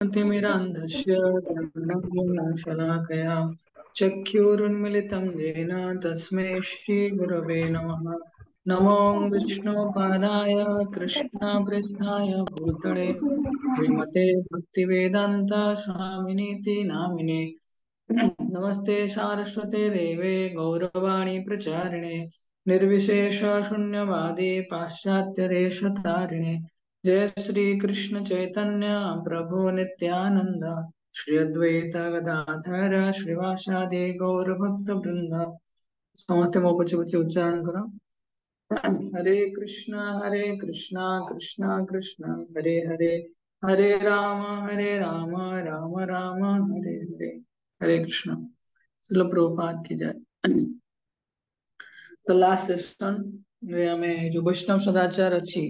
तिमिरान्धस्य ज्ञानशलाकया चक्षुरुन्मिलितं येन तस्मै श्रीगुरवे नमः। नमो विष्णुपादाय कृष्णप्रेष्ठाय भूतले श्रीमते भक्तिवेदान्त स्वामिनीति नामिने। नमस्ते सारस्वते देवे गौरवाणी प्रचारिणे निर्विशेष शून्यवादी पाश्चात्य देशतारिणे। जय श्री कृष्ण चैतन्य प्रभु नित्यानंद श्री अद्वैत गदाधर श्रीवासादि गौर भक्त वृंद। समस्त मो पछे पछे उच्चारण करो। हरे कृष्णा कृष्णा कृष्णा हरे हरे हरे राम राम राम हरे हरे। हरे कृष्ण। श्रील प्रभुपाद की जय। तो लास्ट सेशन में हमें जो वैष्णव सदाचार अच्छी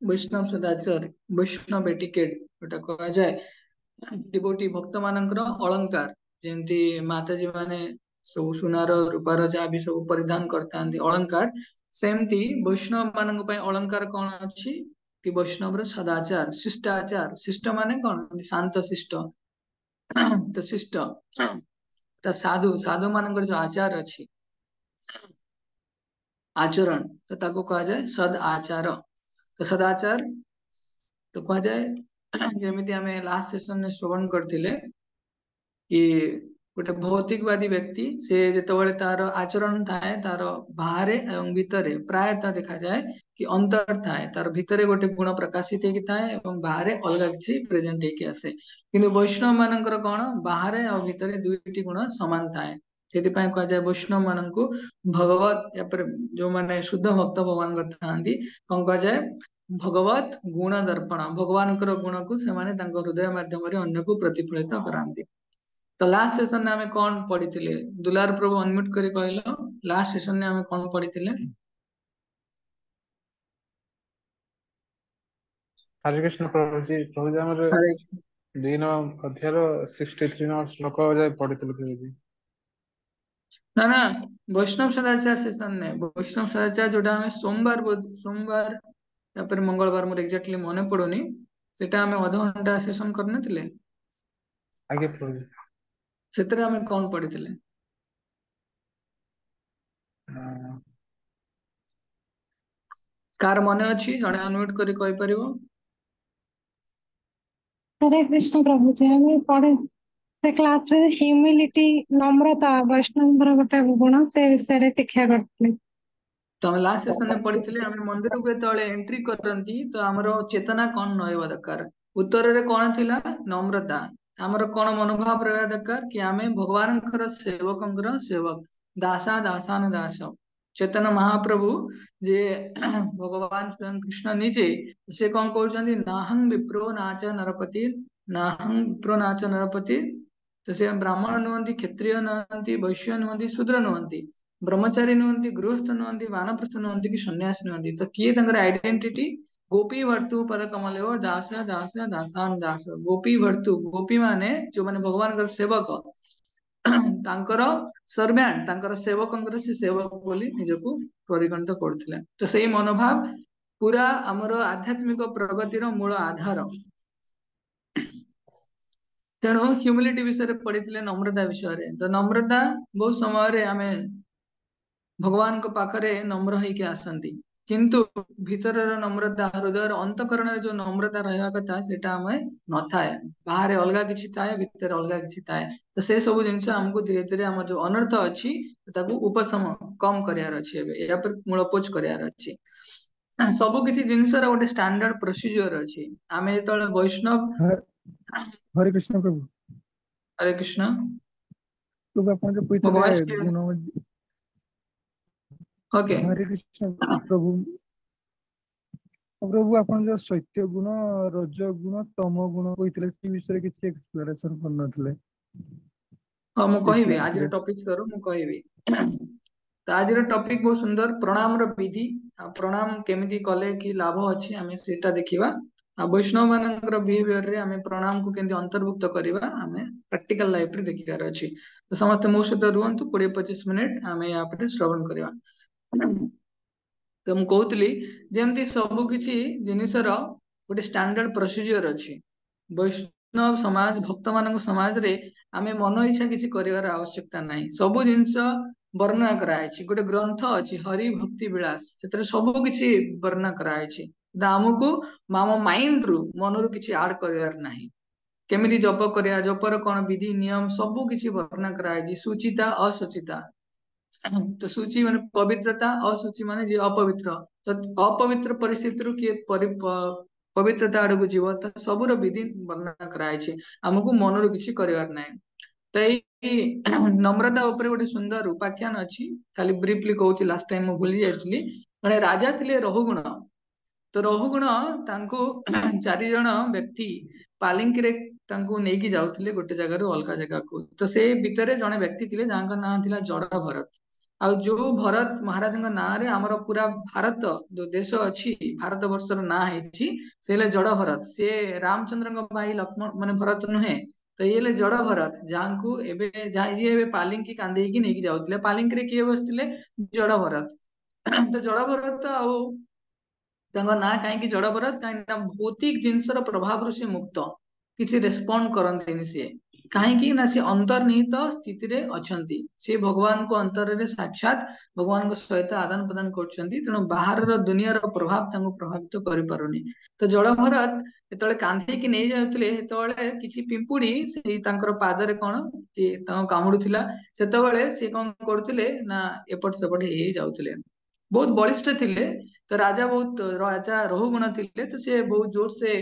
वैष्णव सदाचार वैष्णव एटिकेट जोटा कहा जाए डिवोटी भक्त मानकर अलंकार जेमती माताजी माने सब सुनार रूपार जहाँ भी सब परिधान करता अलंकार सेमती वैष्णव मान अलंकार कौन अच्छी कि वैष्णव सदाचार शिष्टाचार शिष्ट माने कौन शांत शिष्ट तो शिष्ट तो साधु साधु मान जो आचार अच्छी आचरण तो ताको कहा जाए सद आचार। तो सदाचार तो कह जाए जमीती आम लास्ट सेशन श्रवण करते कि गोटे भौतिकवादी व्यक्ति से जितेबाला तार आचरण थाए तार बाहर एवं भितर प्रायतः देखा जाए कि अंतर थाए तार भितर गोटे गुण प्रकाशित होता बाहर अलग किसी प्रेजेंट होके आसे किंतु वैष्णव मानकर कौन बाहर और भितर दुईटी गुण सामान थाए से कह जाए वैष्णव मान को भगवत या जो मैंने शुद्ध भक्त भगवान था कौन कह जाए भगवत गुण दर्पण भगवान गुण को से हृदय मध्यम अन्य को प्रतिफलित कराती। तो लास्ट सेशन ने हमें कौन पढ़ी दुलार प्रभु अनम्यूट करी कहलो लास्ट सेशन ने हमें कौन पढ़ी हरे कृष्ण प्रभु जी हमर हरे 2 नंबर अध्याय 63 नंबर श्लोक जाय पढ़िथिलु प्रभु जी। ना ना वैष्णव सदाचार सेशन ने वैष्णव सदाचार जोटा हमें सोमवार या फिर मंगलवार मोर एग्जैक्टली मने पड़ुनी सेटा हमें आधा घंटा सेशन करनथिले आगे प्रभु जी सेतरे हमें कौन पढ़ी कार मने अछि जणे अनम्यूट करी कहि परिबो। हरे कृष्ण प्रभु जी हमें पढ़े से क्लास रे ह्यूमिलिटी नम्रता वैष्णव गोटे गुण से विषय रे शिक्षा करते। तो हम लास्ट सेशन में पढ़ी आम मंदिर को जो एंट्री करती तो आमर चेतना कौन रहा दरकार उत्तर रे कौन थिला नम्रता आमर कौन मनोभाव रहा दरकार कि आम भगवान सेवक सेवक दासा दासान दास चेतन महाप्रभु जे भगवान स्वयं कृष्ण निजे से कौन कहते नाहं विप्रो नाच नरपति नाहं विप्रो नाच नरपति तो से ब्राह्मण नुहति क्षत्रिय नुहति वैश्य नुहति शूद्र नुहति ब्रह्मचारी नुहति गृहस्थ नुहति वानप्रस्थ नुहति कि सन्यासी नुहति तो किए आइडेंटिटी गोपी भर्तु पद कमल दास दास दासान दास गोपी भर्तु गोपी माने जो माने भगवान सेवक तांकर सर्वेंट तांकर सेवकंकर से सेवक बोली निजको परिगणित करथिले। तो सेही मनोभाव पूरा हमर आध्यात्मिक प्रगतिर मूल आधार। तेणु ह्यूमिलिटी विषय पढ़ी नम्रता विषय तो नम्रता बहुत समय आम भगवान को पाखरे नम्र होके आसती किंतु भीतर नम्रता हृदय अंतकरण जो नम्रता रहा कथा सेटा हमें न थाए बाहर अलग किसी थाए भीतर अलग किसी थाए तो से सब जिन आमको धीरे धीरे आम जो अनर्थ अच्छी उपशम कम करार अच्छी या पर मूलपोच करार अच्छी सब किसी जिनसर गोटे स्टैंडर्ड प्रोसीजर अच्छी आम जो वैष्णव। हरे कृष्ण प्रभु। हरे कृष्ण प्रभु अपन जो मो कहते वॉइस गुण ओके हरे कृष्ण प्रभु प्रभु अपन जो सत्य गुण रज गुण तम गुण कहते से विषय किसी एक्सप्लेनेशन करनथिले। हाँ मु कहिबी आज टॉपिक करो मु कहिबी तो आज टॉपिक बहुत सुंदर प्रणाम रो विधि प्रणाम केमिति कले कि लाभ अछि हमें सेटा देखिबा वैष्णव मानकर बिहेवियर रे हमें प्रणाम को केंति अंतर्भुक्त करिबा हमें प्रैक्टिकल लाइफ रे देखिबार अछि। तो समस्त मो सहित रुहंतु 20-25 मिनिट हमें या पर श्रवण करिबा। तो मु कहउतली जेमति सब किछि जिनिसर गोटे स्टैंडर्ड प्रोसीजर अछि वैष्णव समाज भक्त मान समाज रे आमे मन इच्छा किसी करिवार आवश्यकता नहीं सब जिनस वर्णना कराई गोटे ग्रंथ अच्छी हरि भक्ति विलास से सब किसी वर्णना कराई आमको आम माइंड रु मन रु किसी आड करिवार नहीं केमिति जप करिया जपर कौन विधि नियम सब किसी वर्णना कराई सुचिता असुचिता तो सूची माने पवित्रता असुचि माने जे अपवित्र तो अपवित्र परिस्थिति किए पवित्रता आड़ को जीव तो सबूर विधि वर्णना कराई आमको मन किसी करिवार नहीं तो यही नम्रता ऊपर गोटे सुंदर उपाख्यान अच्छी खाली ब्रीफली कहूँ लास्ट टाइम मुझे भूली जाइली जड़े राजा थिले रहुगुण तो रहुगुण तांको चारि जण व्यक्ति पालिंकी रे तांको नेकी जाउथिले गोटे जगह रू अलगा जगह को तो से भितरे जणे व्यक्ति थिले जांका नाम थिला जड़ भरत आ जो भरत महाराज ना रे आमर पूरा भारत जो देश अच्छी भारत वर्षर ना है से जड़ भरत से रामचंद्र भाई लक्ष्मण माने भरत नुहे तो ये जड़ भरत जहाँ को एबे पालिंकी कांदेकी नेकी जाउथिले पालिंकी रे किए बसथिले जड़ भरत तो जड़ भरत आउ ना कहीं जड़ भरत कहीं भौतिक जिनसर प्रभाव से मुक्त किसी रेस्पॉन्ड करते सी कहीं ना सी अंतर्निहित स्थिति रे अछंती सी भगवान को अंतर रे साक्षात भगवान को सहित आदान प्रदान करछंती तेणु बाहर दुनिया प्रभाव तांको प्रभावित करि पारुनी तो जड़ भरत जेतले कांधे की नहीं जाउतले सेतले किछि पिंपुड़ी से तांकर पादरे कोन जे तांको कामुडुथिला सेतबेले से कोन करथिले ना एपट सेपट हे जाउतले बहुत बलिष्ठ थिले तो राजा रहुगुण थिले तो से बहुत जोर से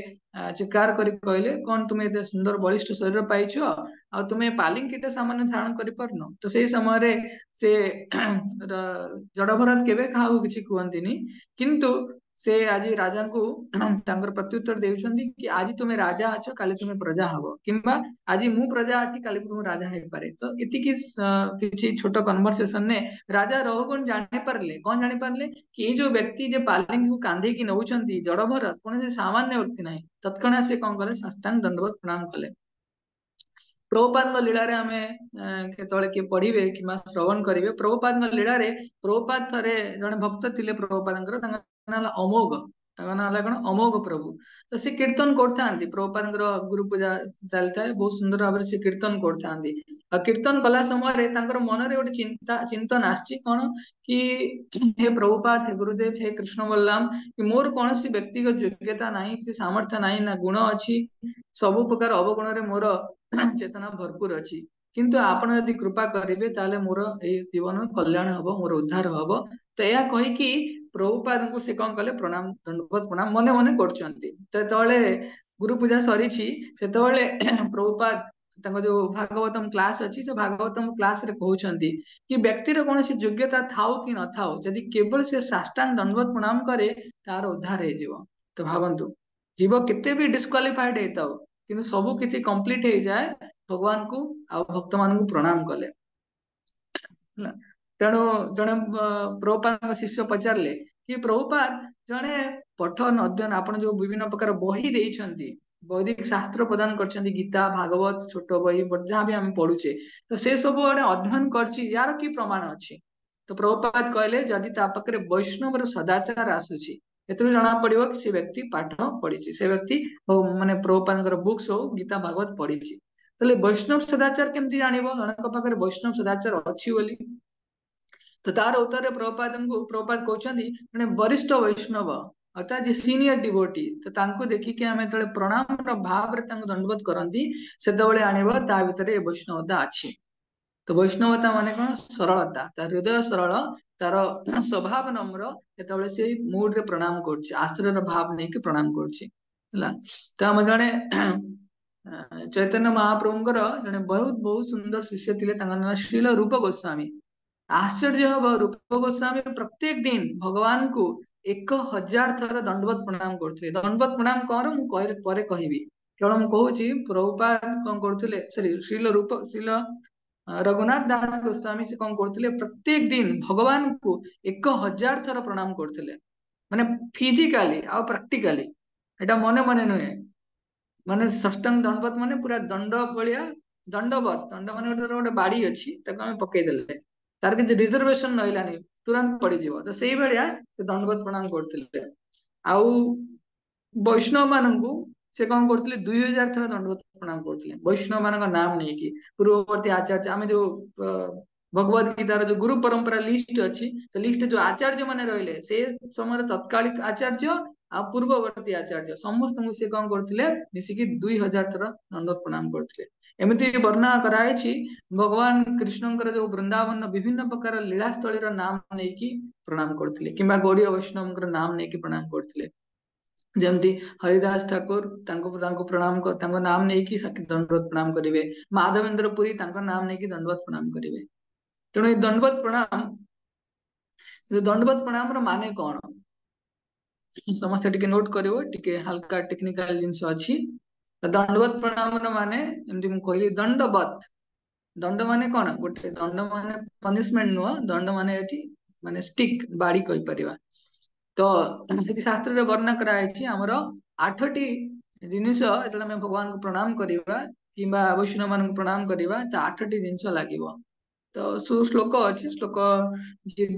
चित्कार करी कहले कौन तुम्हें एते सुंदर बलिष्ठ शरीर पाइछ आ तुम्हें पालिंकीटा सामान्य धारण करि परनो तो से समय रे से जड़भरत केबे काहू किछि कहंतिनी किंतु से आज राजा को तांकर प्रत्युत्तर देउछंती कि आज तुम्हें राजा अछ काली तुम्हें प्रजा हबो किंबा आज मु प्रजा अछि काली तुम राजा हे पारे तो इति किछि छोट कन्वर्सेशन ने राजा रहुगुण जानि पारले कौन जानि पारले कि जो व्यक्ति जे पालिंगी को कांधे की नौछंती जड़ भरत कौन से सामान्य व्यक्ति नहीं तत्क्षणा से कौन कले साष्टांग दंडवत प्रणाम कले प्रभुपाद लीला रे आमे केतळे के पढ़िबे किमा श्रवण करिवे प्रभुपाद लीला रे प्रभुपाद थरे जने भक्त थिले प्रभुपादंकर तांका नाला अमोघ तांका नाला कोन अमोघ प्रभु तो से कीर्तन करथांती प्रभुपादंकर गुरु पूजा चलता है बहुत सुंदर भाबरे से कीर्तन करथांती आ कीर्तन कला समय रे तांकर मन रे गोटे चिंतन आछि कोन कि हे प्रभुपाद हे गुरुदेव हे कृष्ण बलराम कि मोर कोनसी व्यक्तिगत योग्यता नाही कि सामर्थ्य नाही ना गुण अछि सब प्रकार अवगुण रे मोर चेतना भरपूर अच्छी किंतु आपण यदि कृपा करेंगे ताले मोर ए जीवन में कल्याण हबो मोर उद्धार हबो तो या कहि कि प्रभुपाद को से कौन कले प्रणाम दंडवत प्रणाम मने मने करछंती तो तळे गुरु पूजा सरी छी से तळे प्रभुपाद तांको जो भागवतम क्लास अच्छी से भागवतम क्लास रे कहउछंती कि व्यक्ति रे कोनसी योग्यता थाउ कि न थाउ यदि केवल से साष्टांग दंडवत प्रणाम करे तार उद्धार हे जीव तो भावंतु जीव केते भी डिस्क्वालिफाइड हेताउ किंतु सब किछि कंप्लीट हो जाए भगवान को आ भक्त मान को प्रणाम कले तेणु जड़े प्रभुपाद शिष्य पचारे कि प्रभुपाद जड़े पठन अध्ययन आपण जो विभिन्न प्रकार बही देइछंती वैदिक शास्त्र प्रदान करछंती गीता भागवत छोट बही जहाँ भी हम पढ़ुचे तो से सब अध्ययन करछि यार की प्रमाण अछि तो प्रभुपाद कहले जदि ता पाखरे वैष्णव रो सदाचार आसुछि एतु जना पड़िबो कि से व्यक्ति पाठ पढ़ी से व्यक्ति माने प्रभुपादर बुक्स हो गीता भागवत पढ़ी तले वैष्णव सदाचार केमती जानिबो जनक पाखरे वैष्णव सदाचार अछि बोली तो तार उत्तर प्रभुपाद कहउछंती माने वरिष्ठ वैष्णव अर्थात जे सीनियर डिवोटी तो तांको देखि के हमें तळे प्रणाम रो भाव रे तांको दंडवत करंती सेतबेले आनिबो ता भितरे वैष्णवता अछि तो वैष्णवता माने कौन सरलता तार हृदय सरल तार स्वभाव नम्र जेतबेले से मूड रे प्रणाम करछि आश्रय रो भाव नै के प्रणाम करछि हला तो हम जने चैतन्य महाप्रभुंकर जने बहुत बहुत सुंदर शिष्य थिले तांका नाम श्रील रूप गोस्वामी आश्चर्य हब रूप गोस्वामी प्रत्येक दिन भगवान को 1000 थर दंडवत प्रणाम करथिले दंडवत प्रणाम कर मु परे कहबी केवल मु कहूची प्रभुपाद कोन करथिले श्रील रूप श्रील रघुनाथ दास गोस्वामी से कौन करथिले प्रत्येक दिन भगवान को 1000 थर प्रणाम करथिले माने फिजिकली आ प्रैक्टिकली एटा मने मने नुहे माने षष्टांग दंडवत माने पूरा दंड भलिया दंडवत दंड माने गोटे बाड़ी अछि ताको हम पकई देले तार के रिजर्वेशन नहिलानी तुरंत पड़ी जीवो तो सेही भलिया से दंडवत प्रणाम करथिले आउ वैष्णव माननकु से कौन करते 2000 थर दंडवत प्रणाम करते वैष्णव मान नाम नहीं कि पूर्ववर्ती आचार्य आम जो भगवद गीतार जो गुरु परंपरा लिस्ट अच्छी से लिस्ट जो आचार्य मैंने रहिले से समय तत्कालिक आचार्य आ पूर्ववर्ती आचार्य समस्त से कौन करते मिसिकी 2000 थर दंडवत प्रणाम करते एमती वर्णना कराई भगवान कृष्णकर जो वृंदावन विभिन्न प्रकार लीलास्थली नाम नहीं प्रणाम करते कि गौड़ीय वैष्णव नाम नहीं प्रणाम करते जमती हरिदास ठाकुर प्रणाम कर नाम नहीं कि दंडवत प्रणाम करेंगे माधवेंद्र पुरी नाम नहीं कि दंडवत प्रणाम करेंगे तेणु दंडवत प्रणाम दंडवत प्रणाम माने कौन समस्त टिके नोट करिवो टिके हल्का टेक्निकल जिंस अछि दंडवत प्रणाम माने एमती मु कहली दंडवत दंड माने कौन गोटे दंड माने पनिशमेंट नुह दंड माने एठी माने स्टिक बाड़ी कहि परिबा तो ये शास्त्र रे वर्णना कराई आमर 8टी जिनिस एतले हम भगवान को प्रणाम करिबा किबा वैष्णव मान को प्रणाम करिबा तो 8टी जिनिस लागिवो तो श्लोक अच्छी श्लोक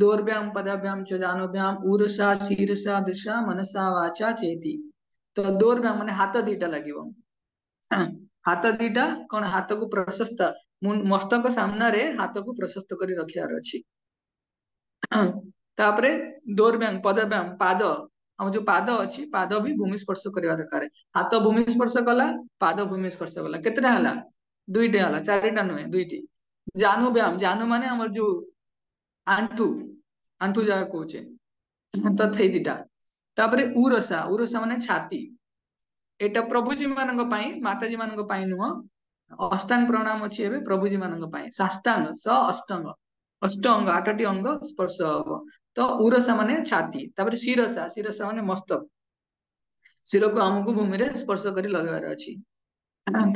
दोर्भ्याम पदाभ्याम च जानोभ्याम ऊरसा शीरसा दृशा मनसा वाचा चेती तो दोर्भ्याम माने हाथ दीटा लागिवो हाथ दीटा कौन हाथ को प्रशस्त मस्तक सामना रे हाथ को प्रशस्त करी रखियार अछि तापरे दोर्भ्याम पदभ्याम पाद हम जो पाद अच्छी पाद भी भूमि स्पर्श करवा दरकार हाथ भूमि स्पर्श कला पाद भूमि स्पर्श कला केतरा हला दुईटे हला चारिटा नुहे दुईटी जानू व्यायाम जानू माने हमर जो आंठू आंठू जा कहूचे तो थई दिटा तापरे उरसा उरसा माने छाती एटा प्रभुजी मानक पई माताजी मानक पई नुह अष्टांग प्रणाम अछि एबे प्रभुजी मानक पई साष्टांग स अष्टांग अष्ट अंग 8टी अंग स्पर्श हबो तो उरसा माने छाती तापरे शिरसा शिरसा माने मस्तक शिर को हमको भूमि रे स्पर्श करी लगार अछि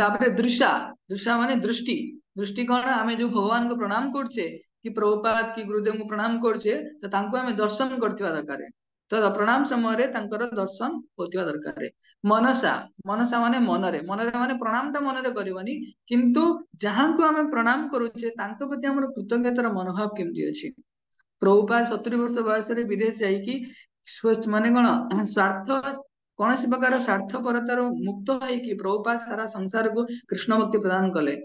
तापरे दृशा दृशा माने दृष्टि दृष्टि कौन आमे जो भगवान को प्रणाम करछे कि प्रभुपाद की गुरुदेव को प्रणाम करछे तो तांको आमे दर्शन करथिबा दरकार तो प्रणाम समय रे तांकर दर्शन होतिबा दरकार मनसा मनसा माने मनरे मनरे माने प्रणाम तो मनरे करबनी किंतु जहां को आमे प्रणाम करूछे तांको प्रति हमर कृतज्ञतार मनोभाव केमती अछि प्रभुपाद 70 वर्ष बयस रे विदेश जाईकी माने कौन स्वार्थ कौन सी प्रकार स्वार्थपरतार मुक्त है प्रभुपाद सारा संसार को कृष्ण भक्ति प्रदान कले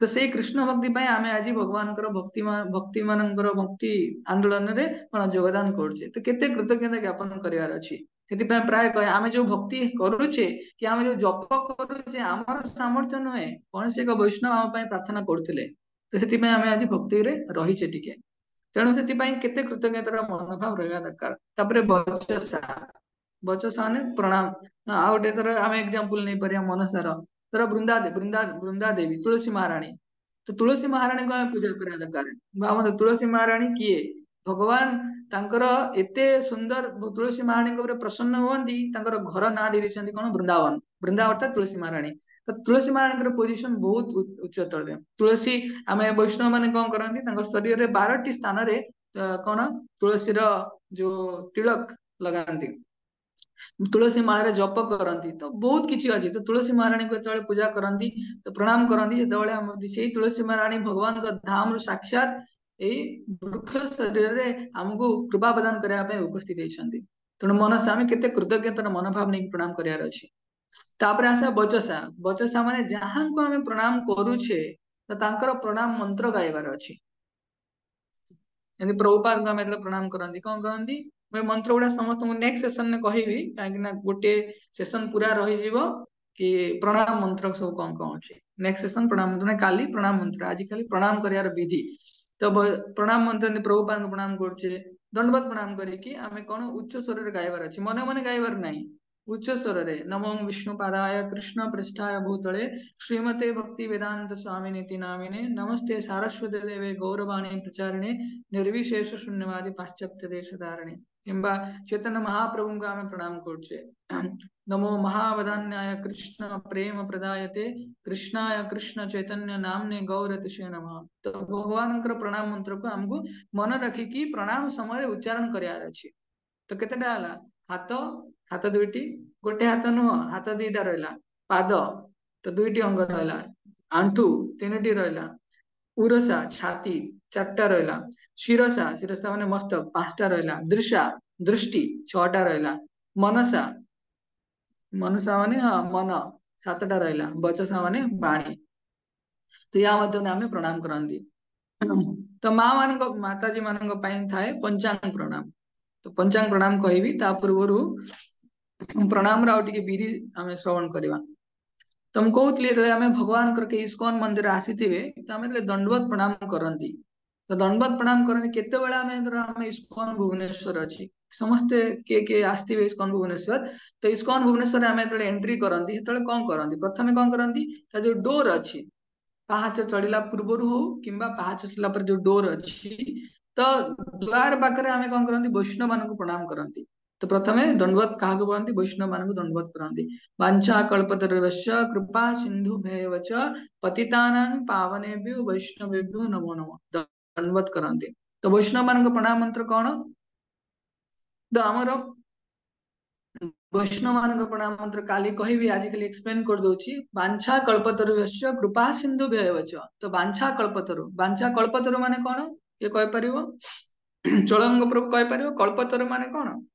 तो से कृष्ण भक्ति पाई आमे आज भगवान भक्ति मानकर भक्ति आंदोलन रे कौन योगदान करछे तो केते कृतज्ञता ज्ञापन करिवार अछि सेति प्राय कहे आमे जो भक्ति करूछे कि आमे जो जप करूछे हमर सामर्थ्य नहे कौन से एक वैष्णव आम पाई प्रार्थना करथिले तो सेति आमे आज भक्ति रे रहिछे टिके तेणु से केते कृतज्ञतार मनोभाव रहा दरकार तापरे बचसा बचसा ने प्रणाम आ गोटे थर आम एग्जांपल नहीं परिया मनसार तर वृंदा देवी तुलसी महाराणी तो तुलसी महाराणी को आम पूजा करिया दरकार भावना तुलसी महाराणी किए भगवान तांकर एते सुंदर तुलसी महाराणी को प्रसन्न हुअंती तांकर घर ना दे देछंती कोन वृंदावन वृंदावन अर्थात तुलसी महाराणी तो तुलसी महाराणी पोजिशन बहुत उच्चतर तुलसी आम वैष्णव माने कौन करती शरीर रे 12टी स्थान रे कौन तुलसी जो तिलक लगाती तुलसी माला जप करती तो बहुत किसी अच्छी तो तुलसी महाराणी को जो पूजा करती तो प्रणाम करती जो तुलसी महाराणी भगवान का धाम रु साक्षात यही वृक्ष शरीर रे हमको कृपा प्रदान करने उपस्थित होती तेणु मनसा आम केते कृतज्ञतार मनोभाव नहीं प्रणाम करार अच्छी तापर आसा बचसा बचसा माने जहां को हमें प्रणाम करूछे तो तांकर प्रणाम मंत्र गाइबार अछि यदि प्रभुपाद को हमें प्रणाम करंती कौन करंती मैं मंत्र गुड़ा समस्त नेक्स्ट सेशन में कहबी कहीं गोटे सेशन पूरा रही जीवो कि प्रणाम मंत्र सब कौन कौन अच्छे नेक्स्ट सेशन प्रणाम मंत्र काली प्रणाम मंत्र आज खाली प्रणाम करियार विधि तो प्रणाम मंत्र प्रभुपाद को प्रणाम करछे दंडवत प्रणाम करिकी आमे कोन उच्च स्वर रे गाइबार अछि मने मने गाइबार नाही उच्च स्वर रे नमो विष्णु पादाय कृष्ण पृष्ठाय भूतले श्रीमते भक्ति वेदांत स्वामिनीति नामिने नमस्ते सारस्वते देवे गौरवाणी प्रचारिणे निर्विशेष शून्यवादी पाश्चात्य देश धारणे किंबा चैतन्य महाप्रभु को आमे प्रणाम करछे नमो महावदान्याय कृष्ण प्रेम प्रदायते कृष्णाय कृष्ण चैतन्य नामने गौरतिशे नमः तो भगवान प्रणाम मंत्र को हमको मन रखिकी प्रणाम समय उच्चारण करार अछि तो केतेटा हला हाथ हाथ दुईटी गोटे हाथ नुह हाथ दीटा रहा पाद तो दुईटी अंग रहा आंठू 3टी रहा उरसा छाती 4टा रहा शिरसा शिरसा माने मस्तक 5टा रहा दृशा दृष्टि 6टा रहा मनसा मनुषा माने हाँ मन सातटा रहिला बचसा माने बाणी तो या मध्यम आमे प्रणाम करंदी तो माँ मान माताजी मान थाए पंचांग प्रणाम तो पंचांग प्रणाम कहबी ता पूर्वरु प्रणाम राउ टिके विधि आमे श्रवण करबा तुम कहूतली जेतले आमे भगवान करके इस्कॉन मंदिर आसीथिबे तो आमे जेतले दंडवत प्रणाम करंती तो दंडवत प्रणाम करनी केते बेला आमे धर आमे इस्कॉन भुवनेश्वर अछि समस्त के आस्थिबे इस्कॉन भुवनेश्वर तो इस्कॉन भुवनेश्वर आमे जेतले एंट्री करंती सेतले कोन करंती प्रथमे कोन करंती ता जो डोर अछि पाहाच चढ़िला पूर्वरु हो किंबा पाहाच चढ़िला पर जो डोर अछि तो द्वार पाखरे आमे कोन करंती वैष्णव मानक प्रणाम करंती तो प्रथमे दंडवत काहाकु करंती वैष्णव मानक दंडवत करंती वाञ्छा कल्पतरुश्च कृपा सिन्धुभ्येव च पतितानां पावनेभ्यो वैष्णवेभ्यो नमो नमः दंडवत करंती तो वैष्णव मानक प्रणाम मंत्र कोन तो हमर वैष्णव मानक प्रणाम मंत्र काली कहबी आज खाली एक्सप्लेन कर दोची वाञ्छा कल्पतरुश्च कृपा सिन्धुभ्येव च तो वाञ्छा कल्पतरु माने कोन ये कहि परिबो चोळंग प्रभु कहि परिबो कल्पतरु माने कोन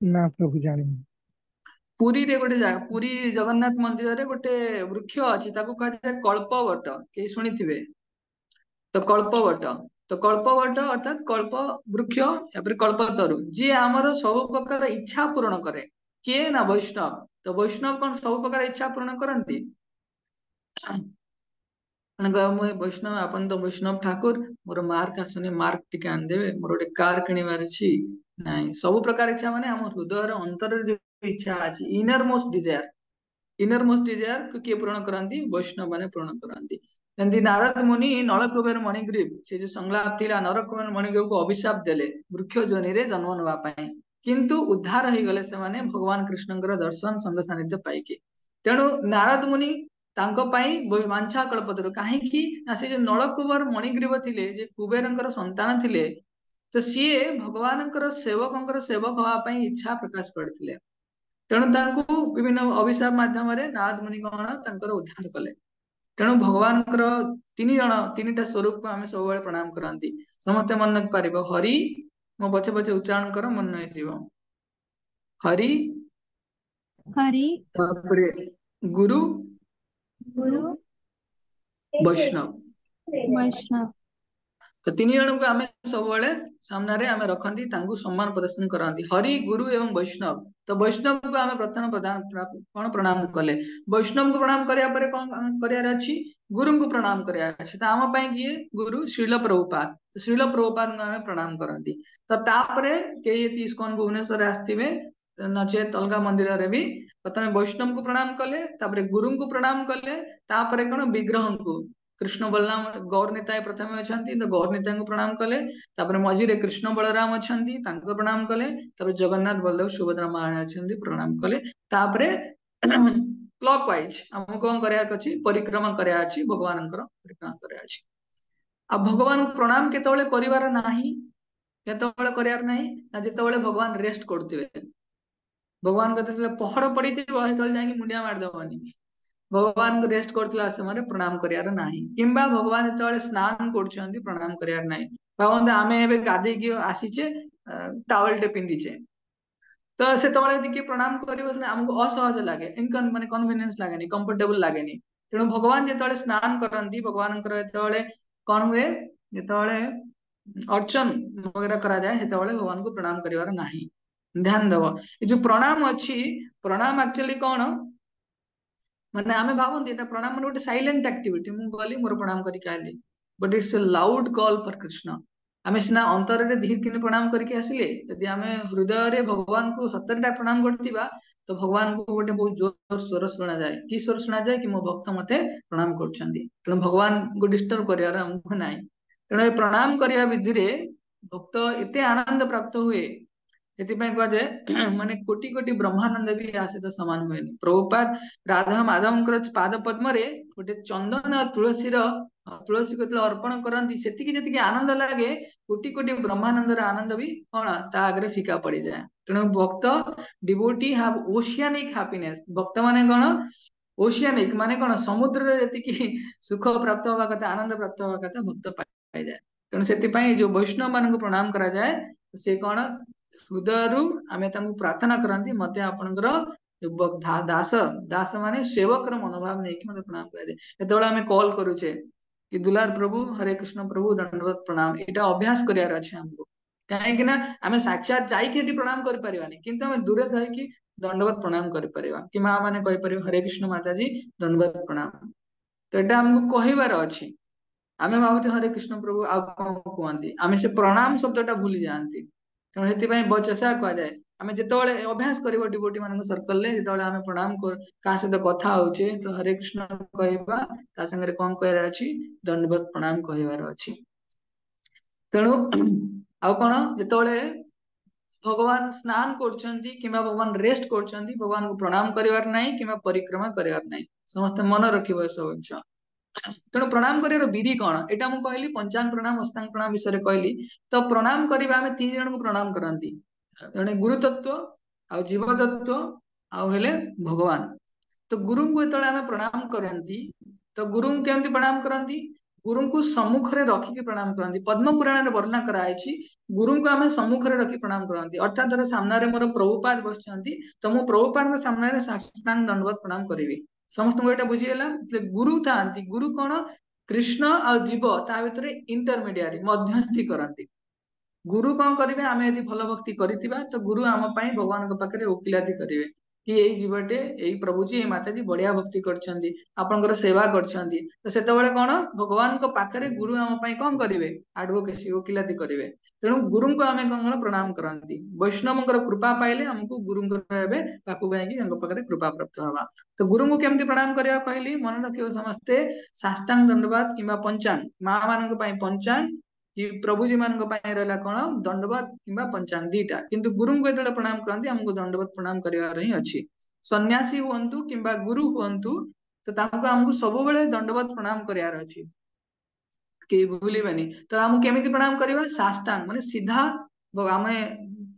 ना प्रभु जानी पुरी रे गोटे जागा पुरी जगन्नाथ मंदिर रे गोटे वृक्ष अछि ताकू कहै छै कल्पवट के सुनिथिबे तो कल्पवट अर्थात कल्प वृक्ष या फिर कल्पतरु जे हमर सब प्रकार इच्छा पूर्ण करे के ना वैष्णव तो वैष्णव कोन सब प्रकार इच्छा पूर्ण करंती वैष्णव अपन तो वैष्णव ठाकुर मोर मार्क आसुनी मार्क टिके आन देबे मोर गोटे कार किनिबार अछि नाही सब प्रकार इच्छा माने हम हृदय रे अंतर रे इच्छा अछि इनर मोस्ट डिजायर को किए पूर्ण करंती वैष्णव माने पूर्ण करंती एंदी नारद मुनि नलकुबेर मणिग्रीव से जो संलाप थिला नरकुबेर मणिग्रीव को अभिशाप देले वृक्ष जोनि रे जन्म नवा पई किंतु उद्धार हो गले से माने भगवान कृष्णଙ୍କର दर्शन संग सानिध्य पाइके तेणु नारद मुनि तांको पाई वांछा कल्पतरु काहे कि ना से जो नलकुबर मणिग्रीव थिले जे कुबेरଙ୍କର संतान थिले तो सीए भगवानଙ୍କର सेवकଙ୍କର सेवक हवा पई इच्छा प्रकाश करथिले तेणु तांको विभिन्न अभिशाप माध्यम रे नारद मुनि कोन तांकर उद्धार कले तेणु भगवानଙ୍କର तीनटा स्वरूप को आमे सब बेले प्रणाम करंती समस्त मन रख पारिबो हरि मो पछे पछे उच्चारण कर मन नै दिबो हरि हरि तापरे गुरु गुरु वैष्णव वैष्णव तो तीन जन को आमे सब बेले सामने रे आमे रखंती तांको सम्मान प्रदर्शन करंती हरि गुरु एवं वैष्णव तो वैष्णव को आमे प्रथम प्रदान कोन प्रणाम कले वैष्णव को प्रणाम करिया परे कोन करियार अछि गुरु को प्रणाम करिया अछि त आम पई किए गुरु श्रील प्रभुपाद तो श्रील प्रभुपाद को आमे प्रणाम करंती तो तापरे के यति इस्कॉन भुवनेश्वर आस्थिबे नचेत अलगा मंदिर रे भी प्रथम वैष्णव को प्रणाम कले तापरे गुरु को प्रणाम कले तापरे कोन विग्रह को कृष्ण बलराम गौर निताय प्रथम अछंती तो गौर निताय को प्रणाम कले तापरे मझिरे कृष्ण बलराम अछंती तांको प्रणाम कले तापरे जगन्नाथ बलदेव सुभद्रा महाराज अछंती प्रणाम कले तापरे क्लॉकवाइज हम कोन करया अछि परिक्रमा करया अछि भगवानଙ୍କର परिक्रमा करया अछि आ भगवान प्रणाम केतबेले करिवार नाही केतबेले करियार नाही ना जेतबेले भगवान रेस्ट करथिबे भगवान कहते पहड़ पड़ी थी जाके मुंडिया मार दबनी भगवान को रेस्ट करथिला समय प्रणाम करियार नाही किंबा भगवान जेतबेले स्नान करछंती प्रणाम करियार नाही भावंत आमे एबे गाधे की आसीचे टावल टे पिंडिचे तो सेतबेले दिके प्रणाम करिवस ना हमको असहज लागे इनकन माने कन्वीनियंस लागेनी कंफर्टेबल लागेनी तेणु भगवान जेतबेले स्नान करंती भगवानଙ୍କର जेतबेले कोन हुए जेतबेले अर्चन वगैरह करा जाए सेतबेले भगवान को प्रणाम करिवार नाही ध्यान दब ये जो प्रणाम अच्छी प्रणाम एक्चुअली कौन माने आमे भावंती एटा प्रणाम माने गोटे साइलेंट एक्टिविटी मु गली मोर प्रणाम करी आली but it's a loud call for Krishna आमे सिना अंतर रे धीर किने प्रणाम करके आसिले यदि आमे हृदय रे भगवान को सतरटा प्रणाम करतिबा तो भगवान को गोटे बहुत जोर स्वर सुना जाए की स्वर सुना जाए कि मो भक्त मते प्रणाम करछंती तेणु भगवान को डिस्टर्ब करियार हमको नाही तेणु प्रणाम करिया विधि रे भक्त एते आनंद प्राप्त हुए माने कोटि कोटि ब्रह्मानंद भी आ सहित समान हुए प्रभुपाद राधा माधव पाद पद्म रे गोटे चंदन तुलसी को अर्पण करती से आनंद लगे कोटि कोटि ब्रह्मानंद आनंद भी कौन ता आगे फिका पड़ जाए तेणु भक्त डिवोटी हैव ओशियानिक हैप्पीनेस भक्त माने कौन ओशियानिक माने कौन समुद्र जी सुख प्राप्त हवा कथा आनंद प्राप्त हवा कथा भक्त पाई जाए तेणु से जो वैष्णव मान प्रणाम करा जाए से कौन हृदयरू आमे तांको प्रार्थना करंती मते आपनकर दास दास माने सेवकर मनोभाव नहीं कि मते प्रणाम करा जाए जेतेबेले आमे कॉल करूचे कि दुलार प्रभु हरे कृष्ण प्रभु दंडवत प्रणाम एटा अभ्यास करियार अछि हमको काहे ना आमे साक्षात जाई के प्रणाम कर परिबानी किंतु आमे दूरे थाई कि दंडवत प्रणाम कर परिबा कि मां माने कहि परिबा हरे कृष्ण माता जी दंडवत प्रणाम तो एटा हमको कहिबार अछि आमे भाबुते हरे कृष्ण प्रभु आ कोन कहंती आमे से प्रणाम शब्दटा भूली जानती तेणु हेति पई बचसा कह जाए आमे जेतेबेले अभ्यास करिवो डिवोटी मानक सर्कल ले जेतेबेले आमे प्रणाम कर का सहित कथा होचे तो हरे कृष्ण कहबा ता संगे कोन कहरा अछि दंडवत प्रणाम कहबार अछि तेणु आ कोन जेतेबेले भगवान स्नान करछंती किबा भगवान रेस्ट करछंती भगवान को प्रणाम करिवार नाही किबा परिक्रमा करिवार नाही समस्त मन रखिबो सब विषय तेणु प्रणाम करिवार विधि कौन एटा मु कहली पंचांग प्रणाम अष्टांग प्रणाम विषय कहली तो प्रणाम करिबा आमे तीन जन को प्रणाम करंती जने गुरु तत्व आ जीव तत्व आ हेले भगवान तो गुरु को जेतले आमे प्रणाम करंती तो गुरु केमति प्रणाम करंती गुरु को सम्मुख रे रखी के प्रणाम करंती पद्म पुराण रे वर्णना कराइछि गुरु को आमे सम्मुख रे रखी प्रणाम करंती अर्थात धर सामने रे मोर प्रभुपाद बसचंती तो मु प्रभुपाद के सामने रे साष्टांग दंडवत प्रणाम करिवि समस्त को एटा बुझियला गुरु थांती गुरु कोन कृष्ण आ जीव ता भितरे इंटरमीडिएट मध्यस्थी करंती गुरु कौन करेंगे आमे यदि भल भक्ति करितिबा तो गुरु आम पाई भगवान के पाखरे ओकिलाती करिवे कि एई जीवटे एई प्रभु जी माता जी बढ़िया भक्ति करछंती आपनकर सेवा करछंती तो सेतेबेले कोन भगवान को पाखरे गुरु आम पाई कोन करिवे एडवोकेसी ओकिलाती करिवे तेणु गुरु को आमे कोन प्रणाम करंती वैष्णवंकर कृपा पाइले हमको गुरुंकर हेबे ताकू गायकी हमको पाखरे कृपा प्राप्त हवा तो गुरु को केमती प्रणाम करिया कहली मन रखियो समस्ते साष्टांग दंडवत किबा पंचांग मां मानक पाई पंचांग कि प्रभु जी मान रहला कोन दंडवत किबा पंचांग दीटा किंतु गुरु को जेतले प्रणाम करंती हमको दंडवत प्रणाम करिवार ही अछि सन्यासी हुअंतु किबा गुरु हुअंतु तो तांको हमको सब बेले दंडवत प्रणाम करिवार अछि के भूलिबानी तो हम केमिति प्रणाम करिवा साष्टांग माने सीधा आमे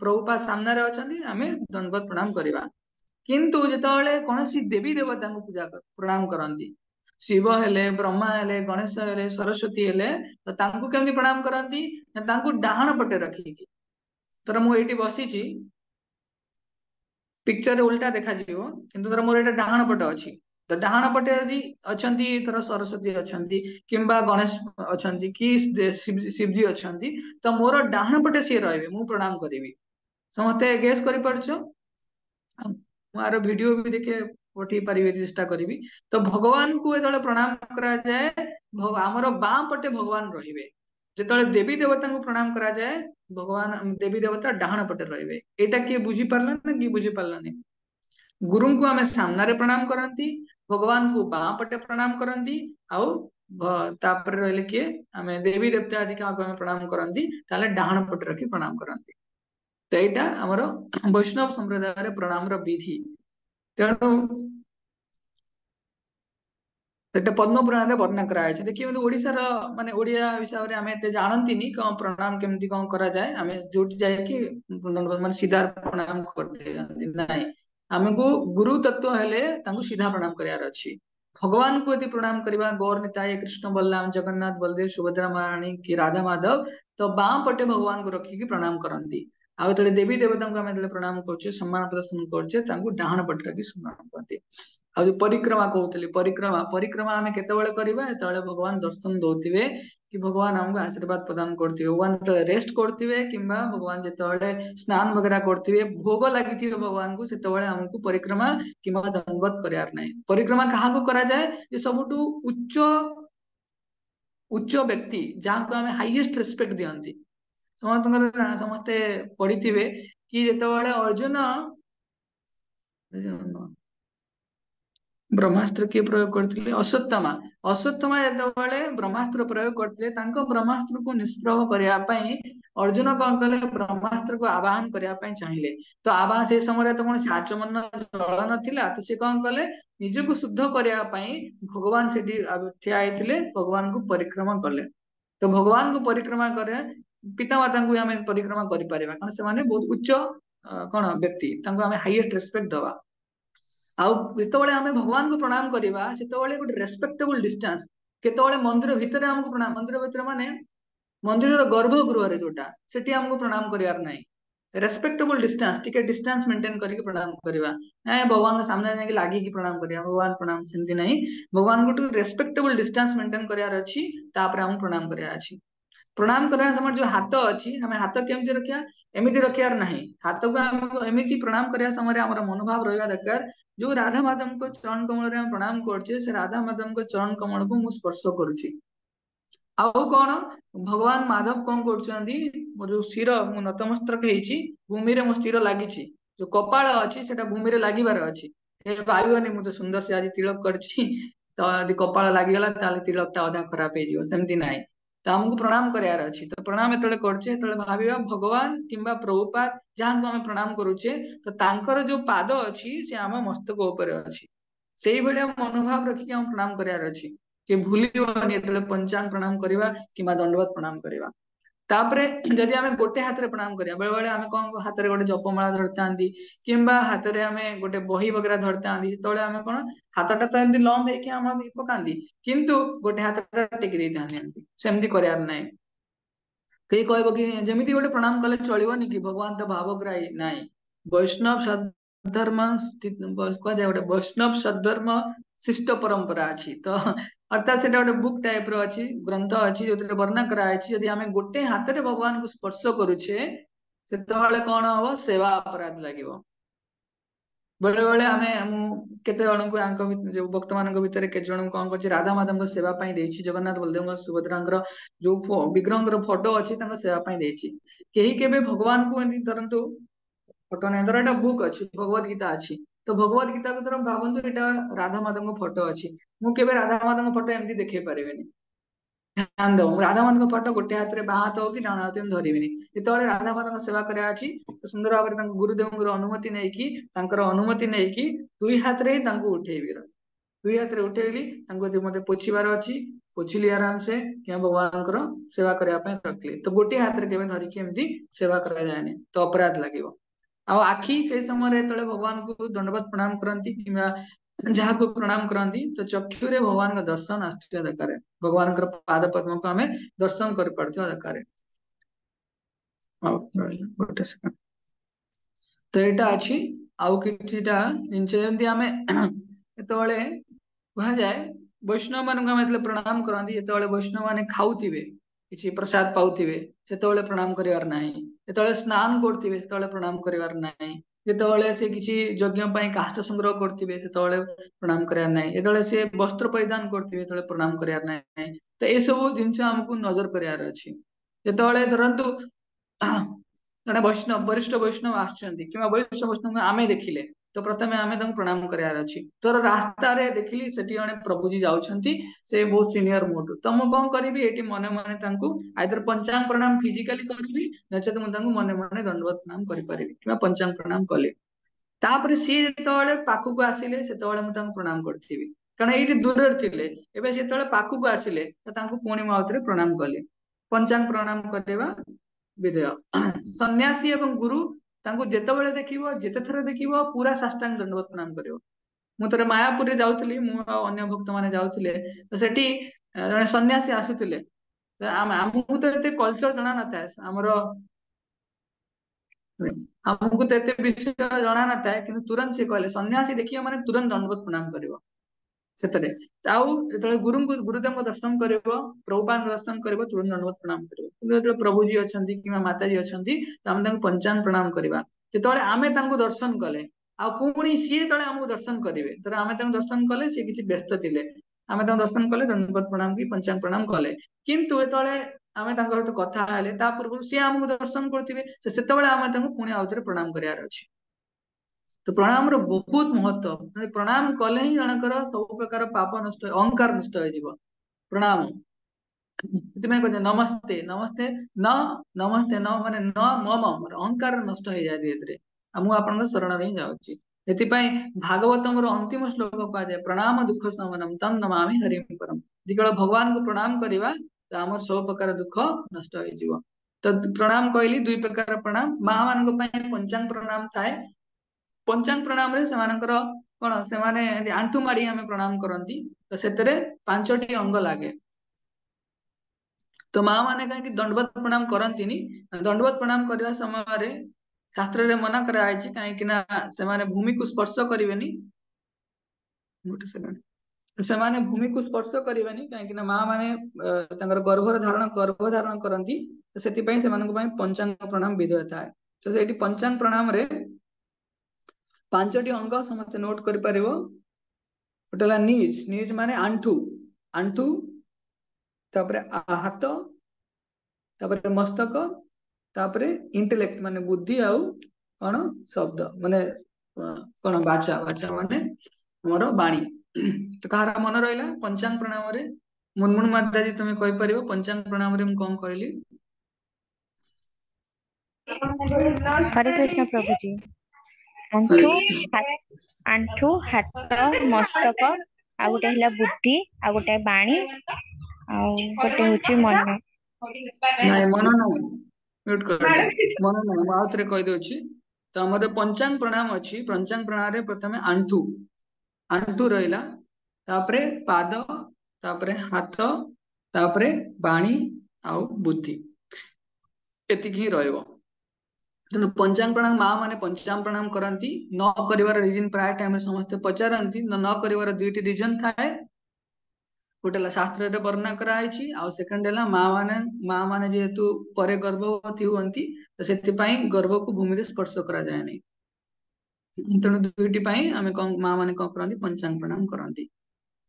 प्रभुपा सामने रे अछंती आमे दंडवत प्रणाम करिवा किंतु जेतले कोनसी देवी देवता को पूजा प्रणाम करंती शिव हेले ब्रह्मा हेले गणेश हेले सरस्वती हेले तो तांको केमति प्रणाम करंती तांको डाहाण पटे रखी तर मु एठी बसिची पिक्चर रे उल्टा देखा जीवो किंतु तर मोर एटा डाहाण पटे अछि तो डाहाण पटे यदि अछंती तर सरस्वती अछंती किंबा गणेश अछंती कि शिवजी अछंती तो मोर डाहाण पटे से रहबे मु प्रणाम करिवि समस्त गेस करि परछो मारो वीडियो भी देखे पठी पारिबे चेष्टा करिवि तो भगवान को एतले प्रणाम करा जाए हमर बां पटे भगवान रहिबे जेतले देवी देवता को प्रणाम करा जाए भगवान देवी देवता डाहाण पटे रहिबे एटा के बुझी पारला ना की बुझी पारला ने गुरु को हमें सामने रे प्रणाम करंती भगवान को बां पटे प्रणाम करंती आउ तापर रहले के हमें देवी देवता आदि का हमें प्रणाम करंती ताले डाहाण पटे रखी प्रणाम करंती तो एटा हमर वैष्णव संप्रदाय रे प्रणाम रो विधि तेणु एटा पद्म पुराण रे वर्णना करा है देखिए ओडिसा रो माने ओडिया हिसाब रे हमें ते जानंतीनी कोन प्रणाम केमती कोन करा जाए हमें जोटी जाए कि माने सीधा प्रणाम करते नाही हमको गुरु तत्व हेले तांको सीधा प्रणाम करियार अछि भगवान को यदि प्रणाम करबा गौर निताय कृष्ण बलराम जगन्नाथ बलदेव सुभद्रा महारानी की राधा माधव तो बां पटे भगवान को रखी की प्रणाम करंती आउ तले देवी देवता को हमें प्रणाम करछे सम्मान प्रदर्शन करछे तांको डाहाण पटे रखी सम्मान करते आ परिक्रमा कहते परिक्रमा परिक्रमा आम केतबेले करबा एतबेले भगवान दर्शन दौथिबे कि भगवान हमको आशीर्वाद प्रदान करथिबे भगवान जेतबेले रेस्ट करथिबे किंबा भगवान जेतबेले स्नान वगैरह करथिबे भोग लागिथिबे भगवान को सेतबेले हमको परिक्रमा किंबा दंडवत करियार नै परिक्रमा काहा को करा जाए जे सबटु उच्च उच्च व्यक्ति जहां को हमें हाईएस्ट रिस्पेक्ट दियंती समस्ते पढ़िथिबे कि जेतबेले अर्जुन ब्रह्मास्त्र किए प्रयोग करते अश्वत्थामा अश्वत्थामा जेतबेले ब्रह्मास्त्र प्रयोग करते ब्रह्मास्त्र को निष्प्रभ करिया पई अर्जुन कौन कले ब्रह्मास्त्र को आवाहन करिया पई चाहिए तो आवाहन से समय तो कौन आचमन जल नथिला तो से कौन कले निज को शुद्ध करिया पई भगवान सेठी ठिया आइथिले भगवान को परिक्रमा कले तो भगवान को परिक्रमा करे पिता माता को हमें परिक्रमा करि परिबा कारण से माने बहुत उच्च कोन व्यक्ति तांको हमें हाईएस्ट रिस्पेक्ट दवा आउ जेतबेले हमें भगवान को प्रणाम करिबा सेतबेले गुड रेस्पेक्टेबल डिस्टेंस केतबेले मंदिर भितरे हमको प्रणाम मंदिर भितरे माने मंदिर रो गर्भगृह रे जोटा सेठी हमको प्रणाम करियार नाही रेस्पेक्टेबल डिस्टेंस टिके डिस्टेंस मेंटेन करके प्रणाम करवा ना भगवान के सामने जाके लागी प्रणाम करवा भगवान प्रणाम सेमती नहीं भगवान को रेस्पेक्टेबल डिस्टेंस मेंटेन करार अच्छी तापर हम प्रणाम करार अच्छी प्रणाम करने समय जो हाथ अच्छी हमें हाथ केमती रखा एमती रखार ना हाथ को आम एमती प्रणाम करने समय आम मनोभाव रहा दरकार जो राधा माधव को चरण कमल प्रणाम करछे से राधा माधव को चरण कमल को मुझ स्पर्श करुच्ची आउ कौन भगवान माधव कौन कर जो शिर मु नतमस्तक होती भूमि रे मो शिर लगी जो कपाल अच्छी से भूमि रे लागिबार अच्छी भावनी मुझे सुंदर से आज तिलक करछि तो यदि कपाल लगिगला तिलक अधा खराब होमती ना तो आमको प्रणाम करार अच्छी तो प्रणाम एत करछे भाविबा भगवान किंबा प्रभुपाद जहाँ को आम प्रणाम करुचे तो तांकर जो पाद अच्छी से आम मस्तक उपर अच्छी से भाया मनोभाव रखिक आम प्रणाम करार अच्छी कि भूलिबनी पंचांग प्रणाम करवा कि दंडवत प्रणाम करवा तापरे जदि आमे गोटे हाथ रे प्रणाम करिया बेले बेले आमे कोन हाथ रे गोटे जपमाला धरतांदी किंबा हाथ रे आमे गोटे बही वगैरह धरतांदी तळे आमे कोन हाथटा तो एमती लंब हे कि हम पकांदी किंतु गोटे हाथ टेकी देतांदी एमती सेमती करियार नै कई कहबो कि जेमिति गोटे प्रणाम कले चलिबोनी कि भगवान तो भावग्राही नाइ वैष्णव सद्धर्म स्थित कह जाय गोटे वैष्णव सद्धर्म शिष्ट परंपरा अछि तो अर्थात से गोटे बुक टाइप रो अछि ग्रंथ अछि जो वर्णना करा अछि यदि आमे गोटे हाथ रे भगवान को स्पर्श करूछे सेतबेले कोन हबो सेवा अपराध लागिवो बेले बेले आमे केते जन को आंक जो भक्त मान भितर केते जन कोन करछि राधा माधव सेवा पई देछि जगन्नाथ बलदेव सुभद्रांकर जो विग्रहंकर फोटो अछि तांको सेवा पई देछि केही केबे भगवान को एंती तरंतु फोटो नै तर एटा बुक अछि भगवत गीता अछि तो भगवत गीता को तरफ भाबंतु एटा राधा माधव फोटो अछि मु केबे राधा माधव फोटो एमती देखै परिबेनी ध्यान दो राधा माधव फोटो गोटे हाथ रे बा हाथ हो कि डाण हाथ धरिबिनी जेतबेले राधा माधव सेवा करे अछि तो सुंदर भाबरे तांको गुरुदेवंकर अनुमति नै कि तांकर अनुमति नै कि दुई हाथ रे तांको उठेबी दुई हाथ रे उठेली तांको जे मते पोछिबार अछि पोछिली आराम से कि भगवान सेवा करबा पई रखली तो गोटे हाथ रे केबे धरिकी एमती सेवा करा जायनी तो अपराध लागिवो आ आखि से समय तले भगवान को दंडवत प्रणाम करती कि जहाँ को प्रणाम करती तो चक्षु रे भगवान का दर्शन आसथिया दरकार भगवान पाद पद्म को आमे दर्शन कर पारथिया दरकार गोटे सेकंड तो एटा अछि आउ किछिटा जिनसे जेमती आमे एतबेले कहा जाए वैष्णव मान को आमे प्रणाम करती जेतबेले वैष्णव माने खाउथिबे किछि प्रसाद पाउथिबे सेतबेले प्रणाम करिवार नाही जेतबेले स्नान करथिबे सेतबेले प्रणाम करिवार नाही जेतबेले से किछि यज्ञ पई काष्ठ संग्रह करथिबे सेतबेले प्रणाम करिवार नाही जेतबेले से वस्त्र परिधान करथिबे सेतबेले प्रणाम करिवार नाही तो ए सब जिनस हमको नजर करिवार अछि जेतबेले धरंतु जड़े वैष्णव वरिष्ठ वैष्णव आछंती किबा वरिष्ठ वैष्णव आमे देखिले तो प्रथमे आमे तांको प्रणाम करिवार अछि तोर रास्ता रे देखिली सेठी जने प्रभुजी जाउछंती से बहुत सीनियर मोटू तो मु कोन करबी एठी मने मने तांको आइदर पंचांग प्रणाम फिजिकली करबी नचेत मु तांको मने मने दंडवत प्रणाम करि परिबी किबा पंचांग प्रणाम कले तापर सी जेतबेले पाखु को आसीले सेतबेले मु तांको प्रणाम करथिबी कारण एठी दूर थिले एबे जेतबेले पाखु को आसीले तो तांको पुणी माउतरे प्रणाम कले पंचांग प्रणाम करबा विधेय सन्यासी एवं गुरु तांको जेतबेले देखिबो जेते थरे देखिबो पूरा साष्टांग दंडवत प्रणाम करिवो मु तरे मायापुर रे जाउथली मु अन्य भक्त माने जाउथले तो सेठी जने सन्यासी आसुथिले हमको तो एते कल्चर जना नता हमरो हमको तो एते विषय जना नता किंतु तुरंत से कहले सन्यासी देखियो माने तुरंत दंडवत प्रणाम करिवो सेतरे आउ जेतले गुरुदेव को दर्शन करिवो प्रभुपाद दर्शन करिवो तुरंत दंडवत प्रणाम करिवो जेतले प्रभुजी अछंती किबा माताजी अछंती त हम तांको पंचांग प्रणाम करिवा जेतले आमे तांको दर्शन कले आ पुणी सी तळे हमको दर्शन करिवे तर आमे तांको दर्शन कले से किछि व्यस्त थिले आमे तांको दर्शन कले दंडवत प्रणाम की पंचांग प्रणाम कले किंतु एतले आमे तांको सहित कथा आले ता पूर्व सी हमको दर्शन करथिबे सेतबेले आमे तांको पुणी आउतरे प्रणाम करियार अछि तो प्रणाम रो बहुत महत्व प्रणाम कले ही जनकर सब प्रकार पाप नष्ट अहंकार नष्ट हो जीव प्रणाम कहते नमस्ते नमस्ते न नमस्ते न माने न मम अहंकार नष्ट हो जाए धीरे धीरे मु आपन शरण रे जाउची एतिपाई भागवतम रो अंतिम श्लोक कहा जाए प्रणाम दुख शमनम तम नमामि हरिम परम जिकल भगवान को प्रणाम करिवा तो हमर सब प्रकार दुख नष्ट हो जीव तो प्रणाम कहली दुई प्रकार प्रणाम मां मान को पई पंचांग प्रणाम थाए पंचांग प्रणाम रे सेमानकर कोन से माने आंठू माडी हमें प्रणाम करंती तो सेतरे पांचटी अंग लागे तो मां माने कहीं दंडवत प्रणाम करंती नी दंडवत प्रणाम करबा समय रे शास्त्र रे मना कराଯାଇଛି କାହିଁକି ନା ସେମାନେ ଭୂମିକୁ ସ୍ପର୍ଶ କରିବେନି। ଗୋଟେ ସେକେଣ୍ଡ। ସେମାନେ ଭୂମିକୁ ସ୍ପର୍ଶ କରିବେନି କାହିଁକି ନା ମା ମାନେ ତାଙ୍କର ଗର୍ଭ ଧାରଣ କରନ୍ତି। ତ ସେଥିପାଇଁ ସେମାନଙ୍କ ପାଇଁ ପଞ୍ଚାଙ୍ଗ ପ୍ରଣାମ ବିଧେୟ ଥାଏ। ତ ସେଇଠି ପଞ୍ଚାଙ୍ଗ ପ୍ରଣାମରେ 5ଟି ଅଙ୍ଗ ସମସ୍ତେ ନୋଟ କରିପାରିବ। ଗୋଟେ ହେଲା ନିଜ। ନିଜ ମାନେ ଆଣ୍ଠୁ। ଆଣ୍ଠୁ ତାପରେ ହାତ ତାପରେ ମସ୍ତକ ତାପରେ ଇଣ୍ଟେଲେକ୍ଟ ମାନେ ବୁଦ୍ଧି ଆଉ କଣ ଶବ୍ଦ ମାନେ କଣ ବାଚା। ବାଚା ମାନେ ଆମର ବାଣୀ। ତ କାହାର ମନେ ରହିଲା ପଞ୍ଚାଙ୍ଗ ପ୍ରଣାମରେ? ମୁନମୁନ ମାତାଜୀ ତମେ କହିପାରିବ ପଞ୍ଚାଙ୍ଗ ପ୍ରଣାମରେ ମୁଁ କଣ କହିଲି? हरे कृष्ण प्रभु जी। ହରେ आंठू କୃଷ୍ଣ। आंठू हाथ मस्तक आ गोटे हला बुद्धि आ गोटे बाणी आ गोटे होची मन। ନାଇଁ ମନ ନାହିଁ। म्यूट କରିଦିଅ। ମନ ନାହିଁ। ମୁଁ ଆଉ ଥରେ କହିଦଉଛି। ତ ଆମର ପଞ୍ଚାଙ୍ଗ ପ୍ରଣାମ ଅଛି। ପଞ୍ଚାଙ୍ଗ ପ୍ରଣାମରେ ପ୍ରଥମେ ଆଣ୍ଠୁ। ଆଣ୍ଠୁ ରହିଲା। ତାପରେ ପାଦ ତାପରେ ହାତ ତାପରେ ବାଣୀ ଆଉ ବୁଦ୍ଧି। ଏତିକି ହିଁ ରହିବ। ତେଣୁ ପଞ୍ଚାଙ୍ଗ ପ୍ରଣାମ ମା ମାନେ ପଞ୍ଚାଙ୍ଗ ପ୍ରଣାମ କରନ୍ତି। ନ କରିବାର ରିଜନ ପ୍ରାୟ ଟାଇମରେ ସମସ୍ତେ ପଚାରନ୍ତି। ନ କରିବାର 2ଟି ରିଜନ ଥାଏ। ଗୋଟେ ହେଲା ଶାସ୍ତ୍ରରେ ବର୍ଣ୍ଣନା କରାଯାଇଛି ଆଉ ସେକେଣ୍ଡ ହେଲା ମା ମାନେ ଯେହେତୁ ପରେ ଗର୍ଭବତୀ ହୁଅନ୍ତି ତ ସେଥିପାଇଁ ଗର୍ଭକୁ ଭୂମିରେ ସ୍ପର୍ଶ କରାଯାଏ ନାହିଁ। ତେଣୁ 2ଟି ପାଇଁ ଆମେ ମା ମାନେ କଣ କରନ୍ତି ପଞ୍ଚାଙ୍ଗ ପ୍ରଣାମ କରନ୍ତି।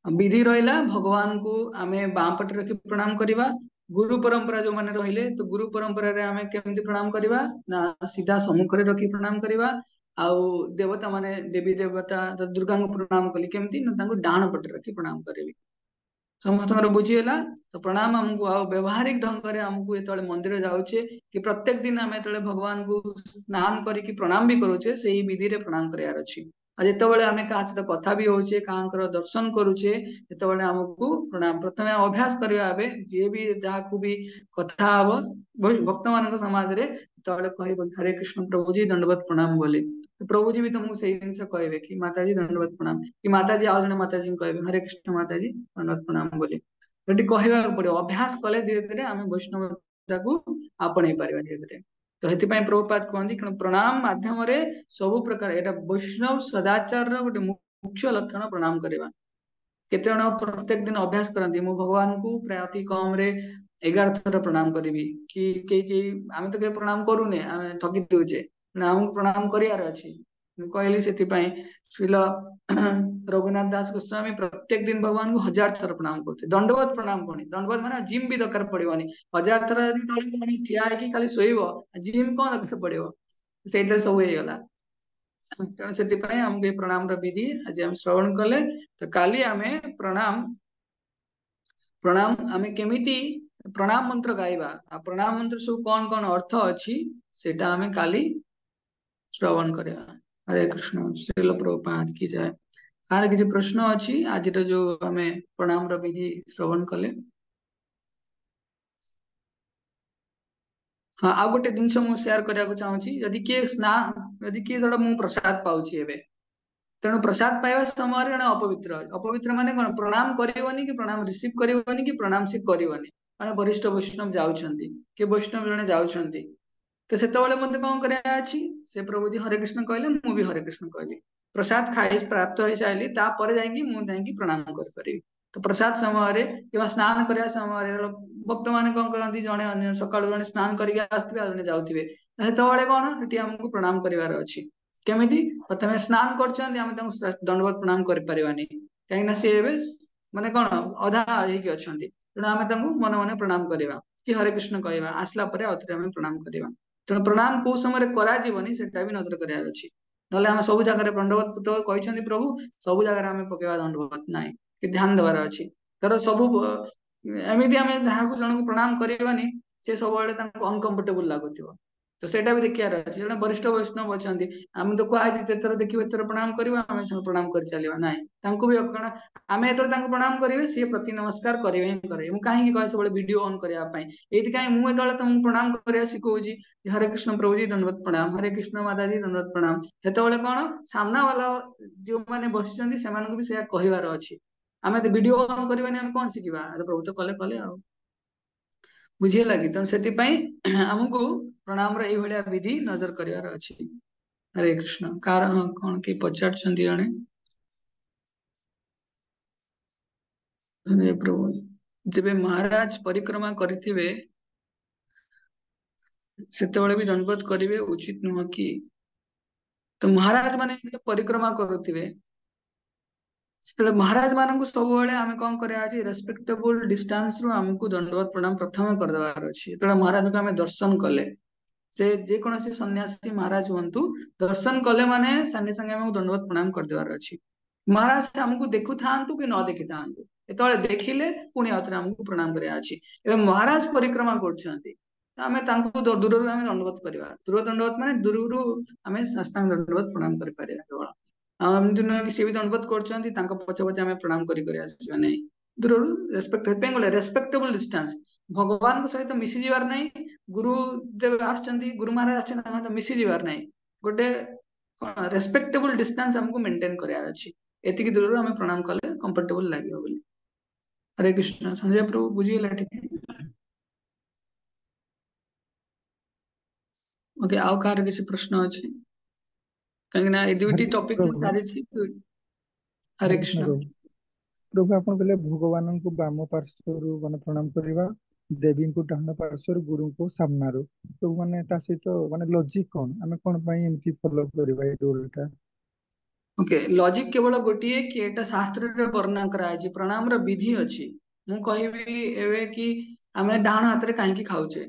ବିଧି ରହିଲା ଭଗବାନଙ୍କୁ ଆମେ ବାଁ ପଟେ ରଖି ପ୍ରଣାମ କରିବା। ଗୁରୁ ପରମ୍ପରା ଯୋଉମାନେ ରହିଲେ ତ ଗୁରୁ ପରମ୍ପରାରେ ଆମେ କେମିତି ପ୍ରଣାମ କରିବା ନା ସିଧା ସମ୍ମୁଖରେ ରଖି ପ୍ରଣାମ କରିବା। ଆଉ ଦେବତା ମାନେ ଦେବୀ ଦେବତା ଦୁର୍ଗାଙ୍କୁ ପ୍ରଣାମ କଲି କେମିତି ନା ତାଙ୍କୁ ଡାହାଣ ପଟେ ରଖି ପ୍ରଣାମ କରିବି। ସମସ୍ତଙ୍କର ବୁଝିଗଲା। ତ ପ୍ରଣାମ ଆମକୁ ଆଉ ବ୍ୟବହାରିକ ଢଙ୍ଗରେ ଆମକୁ ଯେତେବେଳେ ମନ୍ଦିର ଯାଉଛେ କି ପ୍ରତ୍ୟେକ ଦିନ ଆମେ ଯେତେବେଳେ ଭଗବାନଙ୍କୁ ସ୍ନାନ କରିକି ପ୍ରଣାମ ବି କରୁଛେ ସେଇ ବିଧିରେ ପ୍ରଣାମ କରିବାର ଅଛି। ଆଉ ଯେତେବେଳେ ଆମେ କାହା ସହିତ କଥା ବି ହଉଛେ କାହାଙ୍କର ଦର୍ଶନ କରୁଛେ ଯେତେବେଳେ ଆମକୁ ପ୍ରଣାମ ପ୍ରଥମେ ଅଭ୍ୟାସ କରିବା ଏବେ ଯିଏ ବି ଯାହାକୁ ବି କଥା ହବ ଭକ୍ତ ମାନଙ୍କ ସମାଜରେ ଯେତେବେଳେ କହିବ ହରେ କୃଷ୍ଣ ପ୍ରଭୁଜୀ ଦଣ୍ଡବତ ପ୍ରଣାମ ବୋଲି ପ୍ରଭୁଜୀ ବି ତମକୁ ସେଇ ଜିନିଷ କହିବେ କି ମାତାଜୀ ଦଣ୍ଡବତ ପ୍ରଣାମ କି ମାତାଜୀ ଆଉ ଜଣେ ମାତାଜୀଙ୍କୁ କହିବେ ହରେ କୃଷ୍ଣ ମାତାଜୀ ଦଣ୍ଡବତ ପ୍ରଣାମ ବୋଲି। ସେଠି କହିବାକୁ ପଡିବ। ଅଭ୍ୟାସ କଲେ ଧୀରେ ଧୀରେ ଆମେ ବୈଷ୍ଣବତାକୁ ଆପଣେଇ ପାରିବା ଧୀରେ ଧୀରେ। ତ ସେଥିପାଇଁ ପ୍ରଭୁପାଦ କୁହନ୍ତି ପ୍ରଣାମ ମାଧ୍ୟମରେ ସବୁ ପ୍ରକାର ଏଇଟା ବୈଷ୍ଣବ ସଦାଚାରର ଗୋଟେ ମୁଖ୍ୟ ଲକ୍ଷଣ ପ୍ରଣାମ କରିବା। କେତେ ଜଣ ପ୍ରତ୍ୟେକ ଦିନ ଅଭ୍ୟାସ କରନ୍ତି ମୁଁ ଭଗବାନଙ୍କୁ ପ୍ରାୟ ଅତି କମ ରେ 11 ଥର ପ୍ରଣାମ କରିବି କି କେହି ଆମେ ତ କେହି ପ୍ରଣାମ କରୁନେ ଆମେ ଠକି ଦଉଛେ ନା ଆମକୁ ପ୍ରଣାମ କରିବାର ଅଛି। ମୁଁ କହିଲି ସେଥିପାଇଁ ଶ୍ରୀଲ ରଘୁନାଥ ଦାସ ଗୋସ୍ୱାମୀ ପ୍ରତ୍ୟେକ ଦିନ ଭଗବାନଙ୍କୁ 1000 ଥର ପ୍ରଣାମ କରୁଥିଲେ। ଦଣ୍ଡବତ ପ୍ରଣାମ କଣି ଦଣ୍ଡବତ ମାନେ ଜିମ୍ ବି ଦରକାର ପଡିବନି। 1000 ଥର ଯଦି ତଳେ ଠିଆ ହେଇକି ଖାଲି ଶୋଇବ ଜିମ୍ କଣ ଦରକାର ପଡିବ। ସେଇଥିରେ ସବୁ ହେଇଗଲା। ତେଣୁ ସେଥିପାଇଁ ଆମକୁ ଏ ପ୍ରଣାମର ବିଧି ଆଜି ଆମେ ଶ୍ରବଣ କଲେ। ତ କାଲି ଆମେ ପ୍ରଣାମ ଆମେ କେମିତି ପ୍ରଣାମ ମନ୍ତ୍ର ଗାଇବା ଆଉ ପ୍ରଣାମ ମନ୍ତ୍ର ସବୁ କଣ କଣ ଅର୍ଥ ଅଛି ସେଇଟା ଆମେ କାଲି ଶ୍ରବଣ କରିବା। ହରେ କୃଷ୍ଣ ଶ୍ରୀଲ ପ୍ରଭୁପାଦ କି ଜୟ। କାହାର କିଛି ପ୍ରଶ୍ନ ଅଛି ଆଜିର ଯୋଉ ଆମେ ପ୍ରଣାମର ବିଧି ଶ୍ରବଣ କଲେ? ହଁ ଆଉ ଗୋଟେ ଜିନିଷ ମୁଁ ସେୟାର କରିବାକୁ ଚାହୁଁଛି ଯଦି କିଏ ଧର ମୁଁ ପ୍ରସାଦ ପାଉଛି ଏବେ ତେଣୁ ପ୍ରସାଦ ପାଇବା ସମୟରେ ଜଣେ ଅପବିତ୍ର ମାନେ କଣ ପ୍ରଣାମ କରିବନି କି ପ୍ରଣାମ ରିସିଭ କରିବନି କି ପ୍ରଣାମ ସେ କରିବନି। ମାନେ ବରିଷ୍ଠ ବୈଷ୍ଣବ ଯାଉଛନ୍ତି କି ବୈଷ୍ଣବ ଜଣେ ଯାଉଛନ୍ତି ତ ସେତେବେଳେ ମତେ କଣ କରିବା ଅଛି ସେ ପ୍ରଭୁଜୀ ହରେ କୃଷ୍ଣ କହିଲେ ମୁଁ ବି ହରେ କୃଷ୍ଣ କହିବି। ପ୍ରସାଦ ଖାଇ ପ୍ରାପ୍ତ ହେଇସାରିଲି ତାପରେ ଯାଇକି ମୁଁ ଯାଇକି ପ୍ରଣାମ କରିପାରିବି। ତ ପ୍ରସାଦ ସମୟରେ କିମ୍ବା ସ୍ନାନ କରିବା ସମୟରେ ଭକ୍ତ ମାନେ କଣ କରନ୍ତି ଜଣେ ଅନ୍ୟ ସକାଳୁ ଜଣେ ସ୍ନାନ କରିକି ଆସିଥିବେ ଆଉ ଜଣେ ଯାଉଥିବେ ସେତେବେଳେ କଣ ସେଠି ଆମକୁ ପ୍ରଣାମ କରିବାର ଅଛି। କେମିତି ପ୍ରଥମେ ସ୍ନାନ କରୁଛନ୍ତି ଆମେ ତାଙ୍କୁ ଦଣ୍ଡବତ ପ୍ରଣାମ କରିପାରିବାନି କାହିଁକି ନା ସିଏ ଏବେ ମାନେ କଣ ଅଧା ହେଇକି ଅଛନ୍ତି। ତେଣୁ ଆମେ ତାଙ୍କୁ ମନେ ମନେ ପ୍ରଣାମ କରିବା କି ହରେ କୃଷ୍ଣ କହିବା ଆସିଲା ପରେ ଆଉଥରେ ଆମେ ପ୍ରଣାମ କରିବା। ତେଣୁ ପ୍ରଣାମ କୋଉ ସମୟରେ କରାଯିବନି ସେଟା ବି ନଜର କରିବାର ଅଛି। ନହେଲେ ଆମେ ସବୁ ଜାଗାରେ ଦଣ୍ଡବତ କହିଛନ୍ତି ପ୍ରଭୁ ସବୁ ଜାଗାରେ ଆମେ ପକେଇବା ଦଣ୍ଡବତ ନାହିଁ କି ଧ୍ୟାନ ଦେବାର ଅଛି। ଧର ସବୁ ଏମିତି ଆମେ ଯାହାକୁ ଜଣକୁ ପ୍ରଣାମ କରିବାନି ସେ ସବୁବେଳେ ତାଙ୍କୁ ଅନକମ୍ଫର୍ଟେବୁଲ ଲାଗୁଥିବ ତ ସେଇଟା ବି ଦେଖିବାର ଅଛି। ଜଣେ ବରିଷ୍ଠ ବୈଷ୍ଣବ ଅଛନ୍ତି ଆମେ ତ କୁହାଯାଇଛି ଯେତେଥର ଦେଖିବ ଏଥର ପ୍ରଣାମ କରିବା ଆମେ ପ୍ରଣାମ କରି ଚାଲିବା ନାହିଁ ତାଙ୍କୁ ବି କଣ ଆମେ ଯେତେବେଳେ ତାଙ୍କୁ ପ୍ରଣାମ କରିବେ ସିଏ ପ୍ରତି ନମସ୍କାର କରିବେ ହିଁ କରିବେ। ମୁଁ କାହିଁକି କହେ ସବୁବେଳେ ଭିଡିଓ ଅନ୍ କରିବା ପାଇଁ ଏଇଥିପାଇଁ ମୁଁ ଯେତେବେଳେ ତମକୁ ପ୍ରଣାମ କରିବା ଶିଖଉଛି ହରେ କୃଷ୍ଣ ପ୍ରଭୁଜୀ ଦଣ୍ଡବତ ପ୍ରଣାମ ହରେ କୃଷ୍ଣ ମାତାଜୀ ଦଣ୍ଡବତ ପ୍ରଣାମ ସେତେବେଳେ କଣ ସାମ୍ନା ବାଲା ଯୋଉମାନେ ବସିଛନ୍ତି ସେମାନଙ୍କୁ ବି ସେଇଆ କହିବାର ଅଛି। ଆମେ ତ ଭିଡିଓ ଅନ୍ କରିବାନି ଆମେ କଣ ଶିଖିବା ପ୍ରଭୁ ତ କଲେ ଆଉ ବୁଝିହେଲା କି? ତେଣୁ ସେଥିପାଇଁ ଆମକୁ प्रणाम रे भलिया विधि नजर करिवार अछि। हरे कृष्ण कारण कौन की पचारछंती जणे हरे प्रभु जेबे महाराज परिक्रमा करिथिबे सेतेबेले भी दंडवत करिवे उचित नुह कि तो महाराज माने परिक्रमा करुथिबे ସେତେବେଳେ ମହାରାଜ ମାନଙ୍କୁ ସବୁବେଳେ ଆମେ କଣ କରିବା ଅଛି ରେସ୍ପେକ୍ଟେବୁଲ ଡିଷ୍ଟାନ୍ସ ରୁ ଆମକୁ ଦଣ୍ଡବତ ପ୍ରଣାମ ପ୍ରଥମେ କରିଦେବାର ଅଛି। ଯେତେବେଳେ ମହାରାଜଙ୍କୁ ଆମେ ଦର୍ଶନ କଲେ ସେ ଯେକୌଣସି ସନ୍ନ୍ୟାସୀ ମହାରାଜ ହୁଅନ୍ତୁ ଦର୍ଶନ କଲେ ମାନେ ସାଙ୍ଗେ ସାଙ୍ଗେ ଆମକୁ ଦଣ୍ଡବତ ପ୍ରଣାମ କରିଦେବାର ଅଛି। ମହାରାଜ ଆମକୁ ଦେଖୁଥାନ୍ତୁ କି ନ ଦେଖିଥାନ୍ତୁ ଯେତେବେଳେ ଦେଖିଲେ ପୁଣି ଆଉଥରେ ଆମକୁ ପ୍ରଣାମ କରିବା ଅଛି। ଏବେ ମହାରାଜ ପରିକ୍ରମା କରୁଛନ୍ତି ତ ଆମେ ତାଙ୍କୁ ଦୂରରୁ ଆମେ ଦଣ୍ଡବତ କରିବା। ଦୂର ଦଣ୍ଡବତ ମାନେ ଦୂରରୁ ଆମେ ସାଷ୍ଟାଙ୍ଗ ଦଣ୍ଡବତ ପ୍ରଣାମ କରିପାରିବା କେବଳ। ଆଉ ଏମିତି ନୁହେଁ କି ସିଏ ବି ଦଣ୍ଡବତ କରୁଛନ୍ତି ତାଙ୍କ ପଛେ ପଛେ ଆମେ ପ୍ରଣାମ କରି କରି ଆସିବା ନାହିଁ। ଦୂରରୁ ରେସ୍ପେକ୍ଟ ସେଥିପାଇଁ ଗଲେ ରେସ୍ପେକ୍ଟେବୁଲ ଡିଷ୍ଟାନ୍ସ ଭଗବାନଙ୍କ ସହିତ ମିଶି ଯିବାର ନାହିଁ। ଗୁରୁ ଯେବେ ଆସୁଛନ୍ତି ଗୁରୁ ମହାରାଜ ଆସୁଛନ୍ତି ତାଙ୍କ ସହିତ ମିଶି ଯିବାର ନାହିଁ। ଗୋଟେ କଣ ରେସ୍ପେକ୍ଟେବୁଲ ଡିଷ୍ଟାନ୍ସ ଆମକୁ ମେଣ୍ଟେନ କରିବାର ଅଛି। ଏତିକି ଦୂରରୁ ଆମେ ପ୍ରଣାମ କଲେ କମ୍ଫର୍ଟେବୁଲ ଲାଗିବ ବୋଲି। ହରେ କୃଷ୍ଣ ସଞ୍ଜୟ ପ୍ରଭୁ ବୁଝିଗଲା ଟିକେ? ଓକେ ଆଉ କାହାର କିଛି ପ୍ରଶ୍ନ ଅଛି? କାହିଁକି ନା ଏଇ ଦୁଇଟି ହରେ ଟପିକ ପ୍ରଭୁ ସାରିଛି। ହରେ ହରେ କୃଷ୍ଣ କୃଷ୍ଣ। ପ୍ରଭୁ ପ୍ରଭୁ ଆପଣ କହିଲେ ଭଗବାନଙ୍କୁ ବାମ ପାର୍ଶ୍ୱରୁ ମାନେ ପ୍ରଣାମ କରିବା ଦେବୀଙ୍କୁ ଡାହାଣ ପାର୍ଶ୍ୱରୁ ଗୁରୁଙ୍କୁ ସାମ୍ନାରୁ ତ ମାନେ ତା ସହିତ ମାନେ ଲଜିକ କଣ ଆମେ କଣ ପାଇଁ ଏମିତି ଫଲୋ କରିବା ଏଇ ରୁଲଟା? ଓକେ ଲଜିକ କେବଳ ଗୋଟିଏ କି ଏଟା ଶାସ୍ତ୍ରରେ ବର୍ଣ୍ଣନା କରାଯାଇଛି ପ୍ରଣାମର ବିଧି ଅଛି। ମୁଁ କହିବି ଏବେ କି ଆମେ ଡାହାଣ ହାତରେ କାହିଁକି ଖାଉଛେ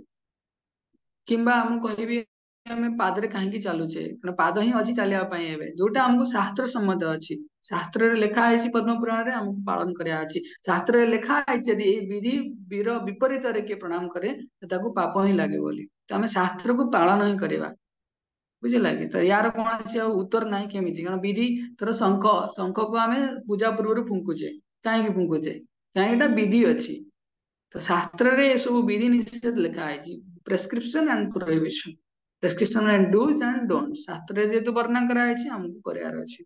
କିମ୍ବା ମୁଁ କହିବି ଆମେ ପାଦରେ କାହିଁକି ଚାଲୁଛେ କାରଣ ପାଦ ହିଁ ଅଛି ଚାଲିବା ପାଇଁ ଏବେ ଯୋଉଟା ଆମକୁ ଶାସ୍ତ୍ର ସମ୍ମତ ଅଛି। ଶାସ୍ତ୍ରରେ ଲେଖା ହେଇଛି ପଦ୍ମ ପୁରାଣରେ ଆମକୁ ପାଳନ କରିବା ଅଛି। ଶାସ୍ତ୍ରରେ ଲେଖା ହେଇଛି ଯଦି ଏଇ ବିଧି ବିପରୀତରେ କିଏ ପ୍ରଣାମ କରେ ତାକୁ ପାପ ହିଁ ଲାଗେ ବୋଲି। ତ ଆମେ ଶାସ୍ତ୍ରକୁ ପାଳନ ହିଁ କରିବା ବୁଝିଲା କି? ତ ୟାର କୌଣସି ଆଉ ଉତ୍ତର ନାହିଁ କେମିତି କାରଣ ବିଧି ଧର ଶଙ୍ଖକୁ ଆମେ ପୂଜା ପୂର୍ବରୁ ଫୁଙ୍କୁଛେ କାହିଁକି ଫୁଙ୍କୁଛେ କାହିଁକି ଏଟା ବିଧି ଅଛି। ତ ଶାସ୍ତ୍ରରେ ଏସବୁ ବିଧି ନିଷେଧ ଲେଖା ହେଇଛି prescription and prohibition prescription and dos and don't ଶାସ୍ତ୍ରରେ ଯେହେତୁ ବର୍ଣ୍ଣନା କରାଯାଇଛି ଆମକୁ କରିବାର ଅଛି।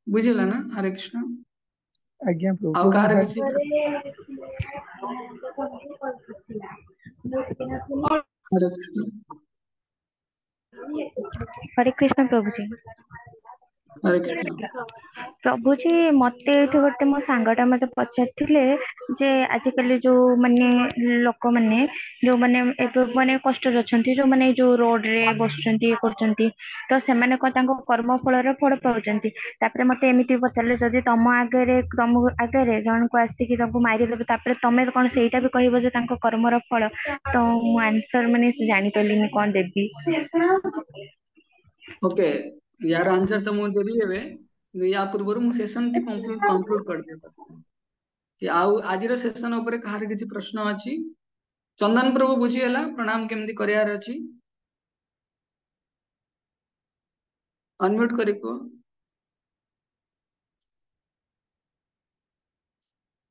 ବୁଝିଲା ନା? ହରେ କୃଷ୍ଣ। ଆଜ୍ଞା ପ୍ରଭୁ ଆଉ ପ୍ରଭୁ କାହାର ନିହାତି କିଛି ହରେ କୃଷ୍ଣ। हरे कृष्ण प्रभु जी। ହରେ କୃଷ୍ଣ। ପ୍ରଭୁଜୀ ମତେ ଏଇଠି ଗୋଟେ ମୋ ସାଙ୍ଗଟା ମତେ ପଚାରିଥିଲେ ଯେ ଆଜିକାଲି ଯୋଉ ମାନେ ଲୋକମାନେ ଯୋଉମାନେ ଏବେ ମାନେ କଷ୍ଟରେ ଅଛନ୍ତି ଯୋଉମାନେ ଯୋଉ ରୋଡ ରେ ବସୁଛନ୍ତି ଇଏ କରୁଛନ୍ତି ତ ସେମାନେ କଣ ତାଙ୍କ କର୍ମ ଫଳର ଫଳ ପାଉଛନ୍ତି? ତାପରେ ମତେ ଏମିତି ପଚାରିଲେ ଯଦି ତମ ଆଗରେ ଜଣକୁ ଆସିକି ତାଙ୍କୁ ମାରିଦେବେ ତାପରେ ତମେ କଣ ସେଇଟା ବି କହିବ ଯେ ତାଙ୍କ କର୍ମର ଫଳ? ତ ମୁଁ ଆନ୍ସର ମାନେ ଜାଣିପାରିଲିନି କଣ ଦେବି। ଓକେ ୟାର ଆନ୍ସର ତ ମୁଁ ଦେବି ଏବେ ୟା ପୂର୍ବରୁ ମୁଁ ସେସନ ଟି କନକ୍ଲୁଡ କରିଦିଏ। ଆଉ ଆଜିର ସେସନ ଉପରେ କାହାର କିଛି ପ୍ରଶ୍ନ ଅଛି? ଚନ୍ଦନ ପ୍ରଭୁ ବୁଝିଗଲା ପ୍ରଣାମ କେମିତି କରିବାର ଅଛି? ଅନମ୍ୟୁଟ କରି କୁହ।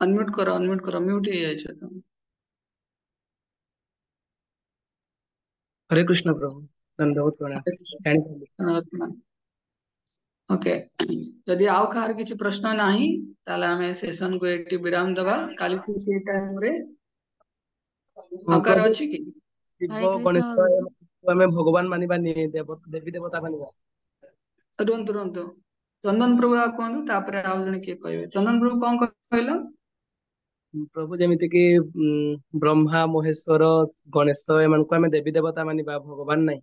ଅନମ୍ୟୁଟ କର म्यूट ହେଇଯାଇଛ ତମେ। हरे कृष्ण प्रभु दंडवत प्रणाम ଜାଣିପାରିଲି। ओके ଯଦି ଆଉ କାହାର କିଛି ପ୍ରଶ୍ନ ନାହିଁ ତାହେଲେ ଆମେ ସେସନ କୁ ଏଠି ବିରାମ ଦବା। କାଲି ସେଇ ଟାଇମ ରେ ଆଉ କାହାର ପ୍ରଭୁ ଅଛି କି? हरे ଶିବ कृष्ण ଗଣେଶ ଏମାନଙ୍କୁ ଆମେ ଭଗବାନ ମାନିବାନି ଦେବୀ ଦେବତା ମାନିବା। ରୁହନ୍ତୁ ଚନ୍ଦନ ପ୍ରଭୁ ଆଉ କୁହନ୍ତୁ ତାପରେ ଆଉ ଜଣେ କିଏ କହିବେ। ଚନ୍ଦନ ପ୍ରଭୁ କଣ କହିଲ? ପ୍ରଭୁ ଯେମିତି କିି ବ୍ରହ୍ମା ମହେଶ୍ଵର ଗଣେଶ ଏମାନଙ୍କୁ ଆମେ ଦେବୀ ଦେବତା ମାନିବା ଭଗବାନ ନାହିଁ।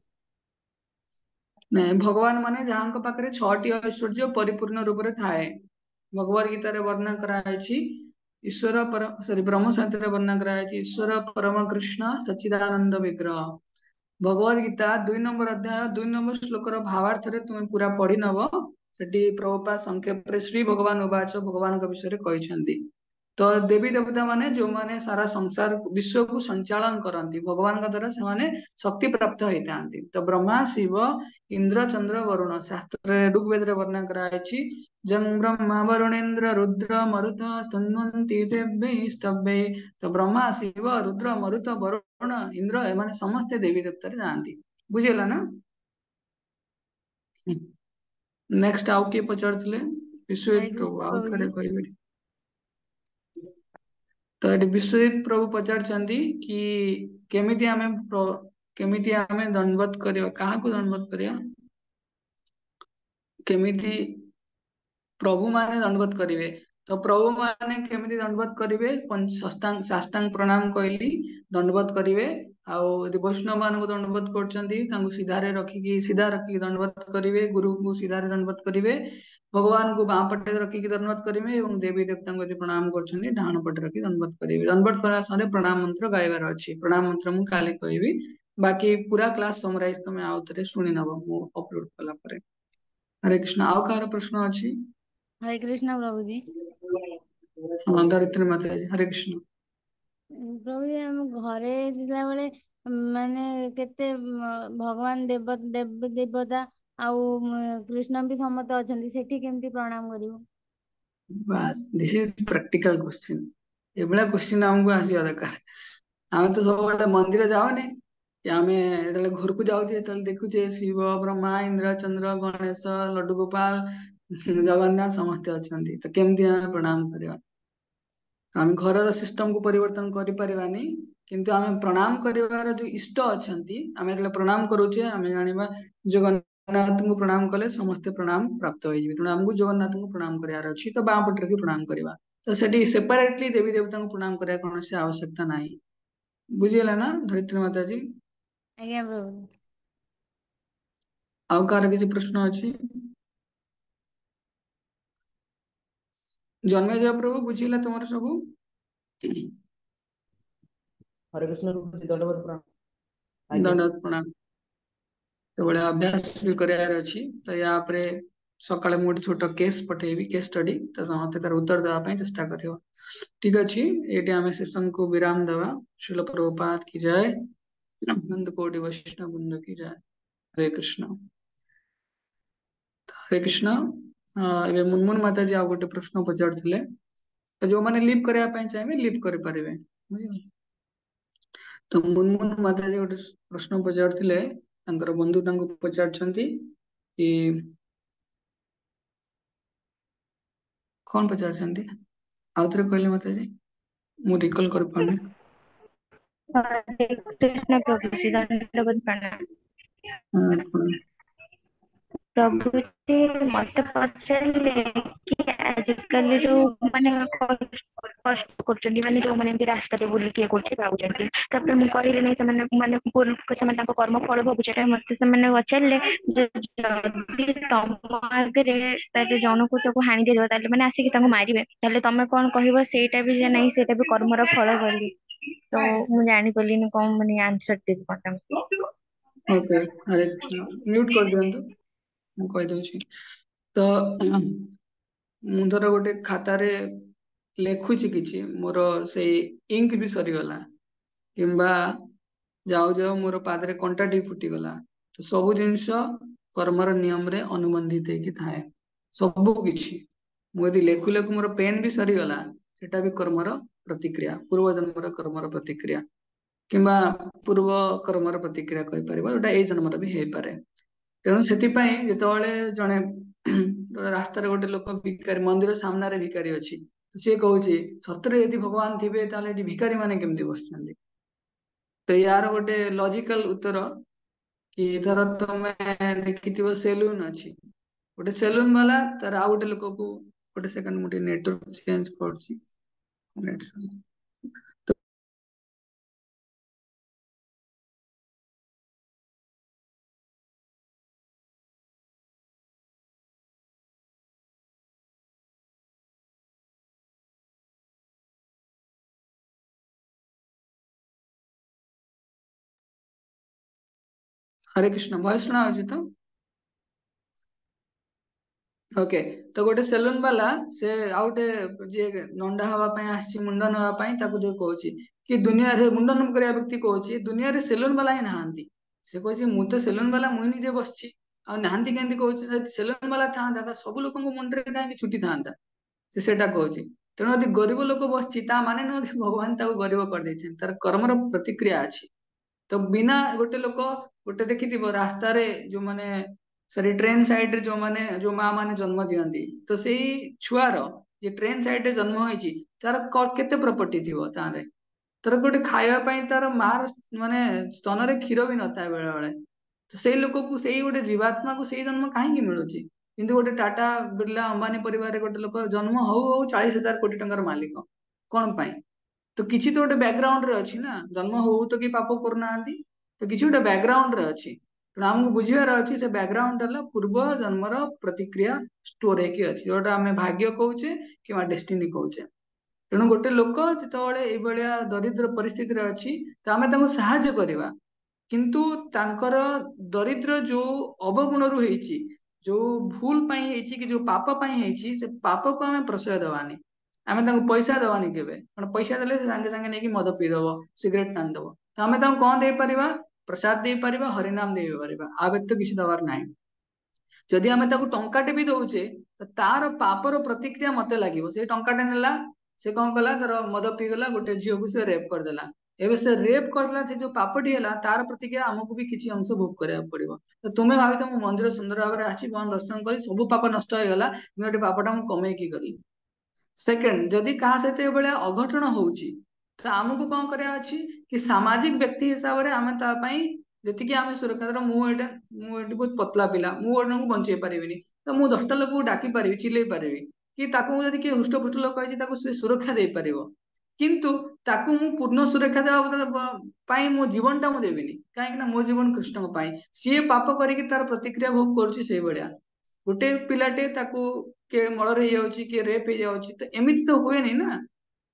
ନାଇଁ ଭଗବାନ ମାନେ ଯାହାଙ୍କ ପାଖରେ 6ଟି ଐଶ୍ୱର୍ଯ୍ୟ ପରିପୂର୍ଣ୍ଣ ରୂପରେ ଥାଏ। ଭଗବତ ଗୀତାରେ ବର୍ଣ୍ଣନା କରାଯାଇଛି ବ୍ରହ୍ମ ଶାସ୍ତ୍ରରେ ବର୍ଣ୍ଣନା କରାଯାଇଛି ଈଶ୍ୱର ପରମ କୃଷ୍ଣ ସଚ୍ଚିଦାନନ୍ଦ ବିଗ୍ରହ। ଭଗବତ ଗୀତା 2 ନମ୍ବର ଅଧ୍ୟାୟ 2 ନମ୍ବର ଶ୍ଲୋକର ଭାବାର୍ଥରେ ତୁମେ ପୁରା ପଢି ନବ। ସେଠି ପ୍ରଭୁପାଦ ସଂକ୍ଷେପରେ ଶ୍ରୀ ଭଗବାନ ଉବାଚ ଭଗବାନଙ୍କ ବିଷୟରେ କହିଛନ୍ତି। ତ ଦେବୀ ଦେବତା ମାନେ ଯୋଉମାନେ ସାରା ସଂସାର ବିଶ୍ୱକୁ ସଞ୍ଚାଳନ କରନ୍ତି ଭଗବାନଙ୍କ ଦ୍ଵାରା ସେମାନେ ଶକ୍ତି ପ୍ରାପ୍ତ ହେଇଥାନ୍ତି। ତ ବ୍ରହ୍ମା ଶିବ ଇନ୍ଦ୍ର ଚନ୍ଦ୍ର ବରୁଣ ଶାସ୍ତ୍ରରେ ଋଗ୍ବେଦରେ ବର୍ଣ୍ଣନା କରାଯାଇଛି ଜଂ ବ୍ରହ୍ମା ବରୁଣେନ୍ଦ୍ର ରୁଦ୍ର ମରୁତ ସ୍ତନ୍ବନ୍ତି ଦେବୀ ସ୍ତବେ। ତ ବ୍ରହ୍ମା ଶିବ ରୁଦ୍ର ମରୁତ ବରୁଣ ଇନ୍ଦ୍ର ଏମାନେ ସମସ୍ତେ ଦେବୀ ଦେବତାରେ ଯାଆନ୍ତି। ବୁଝିହେଲା ନା? ନେକ୍ସଟ ଆଉ କିଏ ପଚାରୁଥିଲେ? हरे ବିଶ୍ୱଜିତ ପ୍ରଭୁ कृष्ण ଆଉ प्रभु ଥରେ जी। କହିବେ। ତ ଏଠି ବିଶ୍ୱଜିତ ପ୍ରଭୁ ପଚାରିଛନ୍ତି କି କେମିତି ଆମେ केमिति आमे दंडवत करिया काहाकू दंडवत करिया केमिति प्रभु माने दंडवत करिवे तो प्रभु माने केमिति दंडवत करिवे साष्टांग साष्टांग प्रणाम कहली दंडवत करिवे आउ यदि वैष्णव मान को दंडवत करछंती तांको सीधा रखी दंडवत करिवे गुरु को सीधा दंडवत करिवे भगवान को बाँ पटे रखी दंडवत करिवे एवं देवी देवता को यदि प्रणाम करछंती डाहाण पटे रखी दंडवत करिवे दंडवत करला समय प्रणाम मंत्र गाइबार अछि प्रणाम मंत्र मु काले कहबी बाकी पूरा क्लास समराइज तमे आउतरे सुनि नबो मु अपलोड कला परे हरे कृष्ण आउ कार प्रश्न अछि हरे कृष्ण प्रभु जी हाँ धरित्री माता जी हरे कृष्ण प्रभु जी हम घरे थिला बेले माने केते भगवान देव देवता आउ कृष्ण भी समस्त अछंती सेठी केमती प्रणाम करिवो बस दिस इज प्रैक्टिकल क्वेश्चन एबला क्वेश्चन हमको आसी दरकार आमे तो सब बड़े मंदिर जाओने कि आमे जेतले घर को जाउछे तेतले देखुछे शिव ब्रह्मा इंद्र चंद्र गणेश लड्डू गोपाल जगन्नाथ समस्त अछंती तो केमती आमे प्रणाम करिवा आमे घरर सिस्टम को परिवर्तन करि परिबानी किंतु आमे प्रणाम करिवार जो इष्ट अछंती आमे जेतले प्रणाम करूछे आमे जानिबा जगन्नाथ को प्रणाम कले समस्त प्रणाम प्राप्त होई जिवे तेणु हमको जगन्नाथ को प्रणाम करियार अछि तो बाँ पटरे की प्रणाम करिवा तो सेठी सेपरेटली देवी देवता को प्रणाम करिया कोनोसी आवश्यकता नाही बुझियला ना धरित्री माता जी आज्ञा प्रभु आउ कार किसी प्रश्न अछि जन्मेजय प्रभु बुझियला तुमर सबु हरे कृष्ण प्रभु जी दंडवत प्रणाम आज्ञा दंडवत प्रणाम तो बड़े अभ्यास भी करार अछि तो या परे सकाळे मोटी छोट केस पठेबी केस स्टडी तो समस्त तार उत्तर देवा पई चेष्टा करियो ठीक अछि एटी आमे सेशन को विराम देवा शिल प्रभुपाद की जय नंद कोटि वैष्णव वृंद की जय हरे कृष्ण हरे कृष्ण एबे मुनमुन माता जी आ गोटे प्रश्न पचारथिले तो जो माने लीव करिया पई चाहे लीव करि परिबे बुझिले तो मुनमुन माता जी गोटे प्रश्न पचारथिले तांकर बंधु तांको पचारछंती कि कौन पचारछंती आउथरे कहले माता जी मु रिकॉल कर पाने हरे कृष्ण प्रभु जी दंडवत प्रणाम प्रणाम प्रभु जी मत पचारे कि आजिकल जो माने कष्ट करछंती माने जो माने रास्ता रे बुली के करछि भाबुछंती तापर मु कहिले नै से माने पूर्ण समय ताको कर्म फल भोगुछटे मते से माने पचारले जे जदी तम आगरे ताले जनको तको हानि दियो ताले माने आसी कि ताको मारिबे ताले तमे कोन कहबो सेटा भी जे नै सेटा भी कर्मर फल बोली तो मु जानि पलिनी कोन माने आंसर देबी कोन ओके हरे कृष्ण म्यूट कर दियंतु मु कहि दउछि तो मु धर गोटे खाता रे लेखुछि किछि मोर से इंक भी सरी गला किंबा जाऊ जाऊ मोर पादरे कंटा टी फुटी गला तो सब जिंस कर्मर नियम रे अनुबंधित हेकि थाए सब किछि मु यदि लेखु लेखु मोर पेन भी सरी गला सेटा भी कर्मर प्रतिक्रिया पूर्व जन्मर कर्मर प्रतिक्रिया किंबा पूर्व कर्मर प्रतिक्रिया कहि परिबा ओटा ए जन्मर भी हेइ पारे तेणु सेतिपाई जेतବେଳେ जणे रास्ताରେ ଗୋଟେ ଲୋକ ଭିକାରୀ ମନ୍ଦିର ସାମ୍ନାରେ ଭିକାରୀ ଅଛି ସିଏ କହୁଛି ସତରେ ଯଦି ଭଗବାନ ଥିବେ ତାହେଲେ ଏଠି ଭିକାରୀ ମାନେ କେମିତି ବସିଛନ୍ତି ତ ୟାର ଗୋଟେ ଲଜିକାଲ ଉତ୍ତର କି ଧର ତମେ ଦେଖିଥିବ ସେଲୁନ ଅଛି ଗୋଟେ ସେଲୁନ ବାଲା ତାର ଆଉ ଗୋଟେ ଲୋକକୁ ଗୋଟେ ସେକେଣ୍ଡ ମୁଁ ଟିକେ ନେଟୱାର୍କ ଚେଞ୍ଜ କରୁଛି हरे कृष्ण भॉइस सुना होची तो ओके तो गोटे सेलून वाला से आउटे जे नंडा हवा पई आसी मुंडन हवा पई ताकू जे कहूची कि दुनिया रे मुंडन करिया व्यक्ति कहूची दुनिया रे सेलून वाला ही नहांती से कहूची मु तो सेलून वाला मुई निजे बसची आ नहांती केंती कहूची यदि सेलून वाला थांता त सब लोकन मुंडरे काहे छुटी थांता से सेटा कहूची तेणु यदि गरीब लोक बसची ता माने न कि भगवान ताको गरीब कर देछन तार कर्मर प्रतिक्रिया अछि तो बिना गोटे लोक गोटे देखिथिबो रास्ता रे जो माने सरी ट्रेन साइड रे जो माने जो माँ माने जन्म दियंती तो सेई छुआर ये ट्रेन साइड रे जन्म होईची तार केते प्रॉपर्टी थिबो तारे ତାର ଗୋଟେ ଖାଇବା ପାଇଁ ତାର ମାର ମାନେ ସ୍ତନରେ କ୍ଷୀର ବି ନଥାଏ ବେଳେ ବେଳେ। ତ ସେଇ ଲୋକକୁ ସେଇ ଗୋଟେ ଜୀବାତ୍ମାକୁ ସେଇ ଜନ୍ମ କାହିଁକି ମିଳୁଛି? କିନ୍ତୁ ଗୋଟେ ଟାଟା ବିର୍ଲା ଅମ୍ବାନୀ ପରିବାରରେ ଗୋଟେ ଲୋକ ଜନ୍ମ ହଉ ହଉ 40,000 କୋଟି ଟଙ୍କାର ମାଲିକ। କଣ ପାଇଁ? ତ କିଛି ତ ଗୋଟେ ବ୍ୟାକଗ୍ରାଉଣ୍ଡ ରେ ଅଛି ନା। ଜନ୍ମ ହଉ ତ କି ପାପ କରୁନାହାନ୍ତି, ତ କିଛି ଗୋଟେ ବ୍ୟାକଗ୍ରାଉଣ୍ଡ ରେ ଅଛି। ତେଣୁ ଆମକୁ ବୁଝିବାର ଅଛି ସେ ବ୍ୟାକଗ୍ରାଉଣ୍ଡ ହେଲା ପୂର୍ବ ଜନ୍ମର ପ୍ରତିକ୍ରିୟା ଷ୍ଟୋର ହେଇକି ଅଛି, ଯୋଉଟା ଆମେ ଭାଗ୍ୟ କହୁଛେ କିମ୍ବା ଡେଷ୍ଟିନି କହୁଛେ। ତେଣୁ ଗୋଟେ ଲୋକ ଯେତେବେଳେ ଏଇଭଳିଆ ଦରିଦ୍ର ପରିସ୍ଥିତିରେ ଅଛି ତ ଆମେ ତାଙ୍କୁ ସାହାଯ୍ୟ କରିବା, କିନ୍ତୁ ତାଙ୍କର ଦରିଦ୍ର ଯୋଉ ଅବଗୁଣରୁ ହେଇଛି, ଯୋଉ ଭୁଲ ପାଇଁ ହେଇଛି କି ଯୋଉ ପାପ ପାଇଁ ହେଇଛି, ସେ ପାପକୁ ଆମେ ପ୍ରଶ୍ରୟ ଦେବାନି। ଆମେ ତାଙ୍କୁ ପଇସା ଦବାନି କେବେ, କାରଣ ପଇସା ଦେଲେ ସେ ସାଙ୍ଗେ ସାଙ୍ଗେ ନେଇକି ମଦ ପିଇଦବ, ସିଗରେଟ ଟାଣିଦବ। ତ ଆମେ ତାଙ୍କୁ କଣ ଦେଇପାରିବା? ପ୍ରସାଦ ଦେଇପାରିବା, ହରିନାମ ଦେଇପାରିବା, ଆଉ ବ୍ୟତୀତ କିଛି ଦବାର ନାହିଁ। ଯଦି ଆମେ ତାକୁ ଟଙ୍କାଟେ ବି ଦଉଛେ ତ ତାର ପାପର ପ୍ରତିକ୍ରିୟା ମତେ ଲାଗିବ। ସେଇ ଟଙ୍କାଟେ ନେଲା, ସେ କଣ କଲା, ତାର ମଦ ପିଇଗଲା, ଗୋଟେ ଝିଅକୁ ସେ ରେପ କରିଦେଲା। ଏବେ ସେ ରେପ କରିଦେଲା, ସେ ଯୋଉ ପାପଟି ହେଲା ତାର ପ୍ରତିକ୍ରିୟା ଆମକୁ ବି କିଛି ଅଂଶ ଭୋଗ କରିବାକୁ ପଡିବ। ତ ତୁମେ ଭାବିତ ମୁଁ ମନ୍ଦିର ସୁନ୍ଦର ଭାବରେ ଆସିଛି, ଭଗବାନ ଦର୍ଶନ କରି ସବୁ ପାପ ନଷ୍ଟ ହେଇଗଲା, କିନ୍ତୁ ଏଠି ପାପଟା ମୁଁ କମେଇକି କଲି। ସେକେଣ୍ଡ, ଯଦି କାହା ସହିତ ଏଭଳିଆ ଅଘଟଣ ହଉଛି ତ ଆମକୁ କଣ କରିବା ଅଛି କି ସାମାଜିକ ବ୍ୟକ୍ତି ହିସାବରେ ଆମେ ତା ପାଇଁ ଯେତିକି ଆମେ ସୁରକ୍ଷା, ଧର ମୁଁ ଏଠି ବହୁତ ପତଲା ପିଲା, ମୁଁ ଜଣଙ୍କୁ ବଞ୍ଚେଇ ପାରିବିନି, ତ ମୁଁ 10ଟା ଲୋକକୁ ଡାକି ପାରିବି, ଚିଲେଇ ପାରିବି, କି ତାକୁ ଯଦି କିଏ ହୃଷ୍ଟପୃଷ୍ଟ ଲୋକ ହେଇଛି ତାକୁ ସେ ସୁରକ୍ଷା ଦେଇପାରିବ। କିନ୍ତୁ ତାକୁ ମୁଁ ପୂର୍ଣ୍ଣ ସୁରକ୍ଷା ଦେବା ପାଇଁ ମୋ ଜୀବନଟା ମୁଁ ଦେବିନି, କାହିଁକି ନା ମୋ ଜୀବନ କୃଷ୍ଣଙ୍କ ପାଇଁ। ସିଏ ପାପ କରିକି ତାର ପ୍ରତିକ୍ରିୟା ଭୋଗ କରୁଛି ସେଇଭଳିଆ। ଗୋଟେ ପିଲାଟେ ତାକୁ କିଏ ମର୍ଡର ହେଇଯାଉଛି, କିଏ ରେପ ହେଇଯାଉଛି, ତ ଏମିତି ତ ହୁଏନି ନା।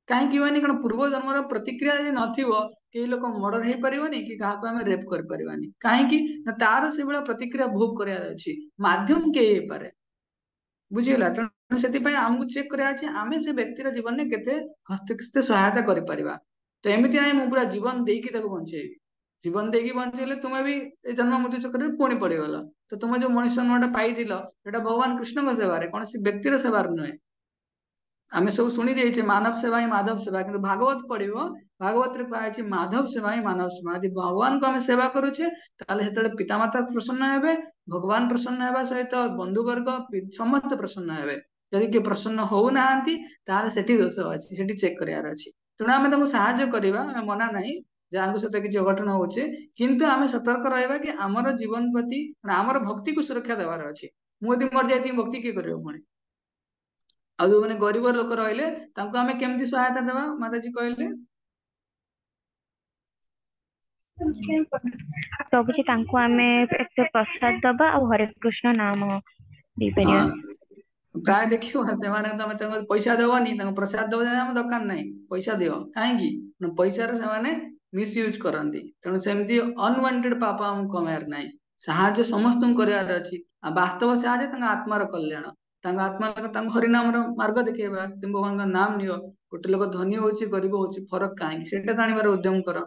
କାହିଁକି ହୁଏନି? କାରଣ ପୂର୍ବ ଜନ୍ମର ପ୍ରତିକ୍ରିୟା ଯଦି ନଥିବ, କେହି ଲୋକ ମର୍ଡର ହେଇପାରିବନି କି କାହାକୁ ଆମେ ରେପ କରିପାରିବାନି। କାହିଁକି ନା ତାର ସେଇଭଳିଆ ପ୍ରତିକ୍ରିୟା ଭୋଗ କରିବାର ଅଛି। ମାଧ୍ୟମ କିଏ ହେଇପାରେ, ବୁଝିଗଲା? ତେଣୁ ସେଥିପାଇଁ ଆମକୁ ଚେକ୍ କରିବା ଅଛି ଆମେ ସେ ବ୍ୟକ୍ତିର ଜୀବନରେ କେତେ ହସ୍ତକ୍ଷେପ ସହାୟତା କରିପାରିବା। ତ ଏମିତି ନାହିଁ ମୁଁ ପୁରା ଜୀବନ ଦେଇକି ତାକୁ ବଞ୍ଚେଇବି। ଜୀବନ ଦେଇକି ବଞ୍ଚେଇଲେ ତୁମେ ବି ଏ ଜନ୍ମ ମୃତ୍ୟୁ ଚକ୍ରରେ ପୁଣି ପଡିଗଲ। ତ ତୁମେ ଯୋଉ ମଣିଷ ଜନ୍ମଟା ପାଇଥିଲ ସେଟା ଭଗବାନ କୃଷ୍ଣଙ୍କ ସେବାରେ, କୌଣସି ବ୍ୟକ୍ତିର ସେବାରେ ନୁହେଁ। ଆମେ ସବୁ ଶୁଣି ଦେଇଛେ ମାନବ ସେବା ହିଁ ମାଧବ ସେବା, କିନ୍ତୁ ଭାଗବତ ପଢିବ, ଭାଗବତରେ କୁହାଯାଇଛି ମାଧବ ସେବା ହିଁ ମାନବ ସେବା। ଯଦି ଭଗବାନଙ୍କୁ ଆମେ ସେବା କରୁଛେ ତାହେଲେ ସେତେବେଳେ ପିତାମାତା ପ୍ରସନ୍ନ ହେବେ, ଭଗବାନ ପ୍ରସନ୍ନ ହେବା ସହିତ ବନ୍ଧୁବର୍ଗ ସମସ୍ତେ ପ୍ରସନ୍ନ ହେବେ। ଯଦି କିଏ ପ୍ରସନ୍ନ ହଉନାହାନ୍ତି ତାହେଲେ ସେଠି ଦୋଷ ଅଛି, ସେଠି ଚେକ୍ କରିବାର ଅଛି। ତେଣୁ ଆମେ ତାଙ୍କୁ ସାହାଯ୍ୟ କରିବା, ଆମେ ମନା ନାହିଁ ଯାହାଙ୍କ ସହିତ କିଛି ଅଘଟଣ ହଉଛି, କିନ୍ତୁ ଆମେ ସତର୍କ ରହିବା କି ଆମର ଜୀବନ ପ୍ରତି ଆମର ଭକ୍ତିକୁ ସୁରକ୍ଷା ଦେବାର ଅଛି। ମୁଁ ଯଦି ମରିଯାଇଥିବି ଭକ୍ତି କିଏ କରିବ ପୁଣି? ଆଉ ଯୋଉମାନେ ଗରିବ ଲୋକ ରହିଲେ ତାଙ୍କୁ ଆମେ କେମିତି ସହାୟତା ଦେବା ମାତାଜୀ କହିଲେ? ପ୍ରଭୁଜୀ ତାଙ୍କୁ ଆମେ ଏତେ ପ୍ରସାଦ ଦବା ଆଉ ହରେ କୃଷ୍ଣ ନାମ ଦେଇପାରିବା। ହଁ, ପ୍ରାୟ ଦେଖିବ ସେମାନେ ତମେ ତାଙ୍କୁ ପଇସା ଦବନି, ତାଙ୍କୁ ପ୍ରସାଦ ଦବ, ଆମ ଦରକାର ନାହିଁ, ପଇସା ଦିଅ। କାହିଁକି? ପଇସାର ସେମାନେ ମିସୟୁଜ କରନ୍ତି। ତେଣୁ ସେମିତି ଅନୱାଣ୍ଟେଡ ପାପ ଆମକୁ କମେଇବାର ନାହିଁ। ସାହାଯ୍ୟ ସମସ୍ତଙ୍କୁ କରିବାର ଅଛି, ଆଉ ବାସ୍ତବ ସାହାଯ୍ୟ ତାଙ୍କ ଆତ୍ମାର କଲ୍ୟାଣ, ତାଙ୍କ ଆତ୍ମା ତାଙ୍କୁ ହରିନାମର ମାର୍ଗ ଦେଖେଇବା। କିନ୍ତୁ ଭଗବାନଙ୍କ ନାମ ନିଅ। ଗୋଟେ ଲୋକ ଧନୀ ହଉଛି ଗରିବ ହଉଛି ଫରକ କାହିଁକି, ସେଇଟା ଜାଣିବାର ଉଦ୍ୟମ କର,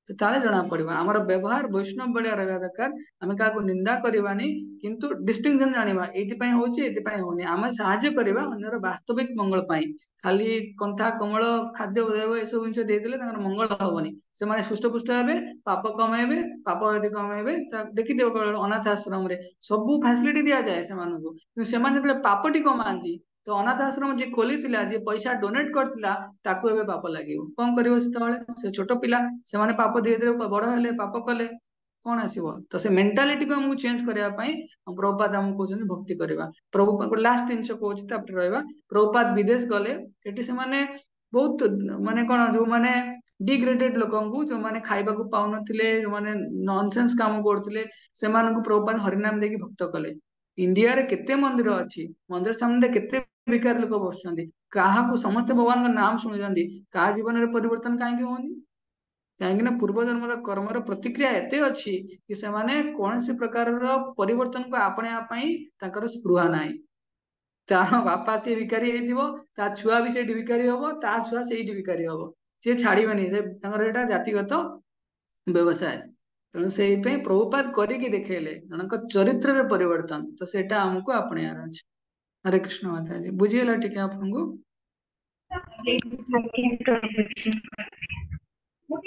ତାହେଲେ ଜଣା ପଡିବ। ଆମର ବ୍ୟବହାର ବୈଷ୍ଣବ ଭଳିଆ ରହିବା ଦରକାର। ଆମେ କାହାକୁ ନିନ୍ଦା କରିବାନି, କିନ୍ତୁ ଡିଷ୍ଟିଂସନ ଜାଣିବା, ଏଇଥିପାଇଁ ହଉଛି ଏଇଥିପାଇଁ ହଉନି। ଆମେ ସାହାଯ୍ୟ କରିବା ଅନ୍ୟର ବାସ୍ତବିକ ମଙ୍ଗଳ ପାଇଁ। ଖାଲି କନ୍ଥା କମଳ ଖାଦ୍ୟ ଏସବୁ ଜିନିଷ ଦେଇଦେଲେ ତାଙ୍କର ମଙ୍ଗଳ ହବନି। ସେମାନେ ହୃଷ୍ଟପୃଷ୍ଟ ହେବେ, ପାପ କମେଇବେ, ପାପ ଯଦି କମେଇବେ ଦେଖିଥିବ ଅନାଥ ଆଶ୍ରମରେ ସବୁ ଫାସିଲିଟି ଦିଆଯାଏ ସେମାନଙ୍କୁ, କିନ୍ତୁ ସେମାନେ ଯେତେବେଳେ ପାପଟି କମାନ୍ତି ତ ଅନାଥ ଆଶ୍ରମ ଯିଏ ଖୋଲିଥିଲା, ଯିଏ ପଇସା ଡୋନେଟ କରିଥିଲା, ତାକୁ ଏବେ ପାପ ଲାଗିବ। କଣ କରିବ ସେତେବେଳେ? ସେ ଛୋଟ ପିଲା, ସେମାନେ ପାପ ଧୀରେ ଧୀରେ ବଡ ହେଲେ, ପାପ କଲେ, କଣ ଆସିବ? ତ ସେ ମେଣ୍ଟାଲିଟିକୁ ଆମକୁ ଚେଞ୍ଜ କରିବା ପାଇଁ ପ୍ରଭୁପାଦ ଆମକୁ କହୁଛନ୍ତି ଭକ୍ତି କରିବା। ପ୍ରଭୁ ଗୋଟେ ଲାଷ୍ଟ ଜିନିଷ କହୁଛି ତାପରେ ରହିବା। ପ୍ରଭୁପାଦ ବିଦେଶ ଗଲେ, ସେଠି ସେମାନେ ବହୁତ ମାନେ କଣ, ଯୋଉମାନେ ଡିଗ୍ରେଡେଡ ଲୋକଙ୍କୁ, ଯୋଉମାନେ ଖାଇବାକୁ ପାଉନଥିଲେ, ଯୋଉମାନେ ନନସେନ୍ସ କାମ କରୁଥିଲେ, ସେମାନଙ୍କୁ ପ୍ରଭୁପାଦ ହରିନାମ ଦେଇକି ଭକ୍ତ କଲେ। ଇଣ୍ଡିଆରେ କେତେ ମନ୍ଦିର ଅଛି, ମନ୍ଦିର ସାମ୍ନାରେ କେତେ ଭିକାରୀ ଲୋକ ବସୁଛନ୍ତି, କାହାକୁ ସମସ୍ତେ ଭଗବାନଙ୍କ ନାମ ଶୁଣୁଛନ୍ତି, କାହା ଜୀବନରେ ପରିବର୍ତ୍ତନ କାହିଁକି ହଉନି? କାହିଁକି ନା ପୂର୍ବ ଜନ୍ମର କର୍ମର ପ୍ରତିକ୍ରିୟା ଏତେ ଅଛି କି ସେମାନେ କୌଣସି ପ୍ରକାରର ପରିବର୍ତ୍ତନକୁ ଆପଣେଇବା ପାଇଁ ତାଙ୍କର ସ୍ପୃହା ନାହିଁ। ତା ବାପା ସିଏ ଭିକାରୀ ହେଇଥିବ, ତା ଛୁଆ ବି ସେଇଠି ଭିକାରୀ ହବ, ତା ଛୁଆ ସେଇଠି ଭିକାରୀ ହବ, ସିଏ ଛାଡିବେନି। ତାଙ୍କର ଏଇଟା ଜାତିଗତ ବ୍ୟବସାୟ। ତେଣୁ ସେଇଥିପାଇଁ ପ୍ରଭୁପାଦ କରିକି ଦେଖେଇଲେ ଜଣଙ୍କ ଚରିତ୍ରରେ ପରିବର୍ତ୍ତନ, ତ ସେଇଟା ଆମକୁ ଆପଣେଇବାର ଅଛି। ହରେ କୃଷ୍ଣ ମାତାଜୀ, ବୁଝିଗଲା ଟିକେ ଆପଣଙ୍କୁ?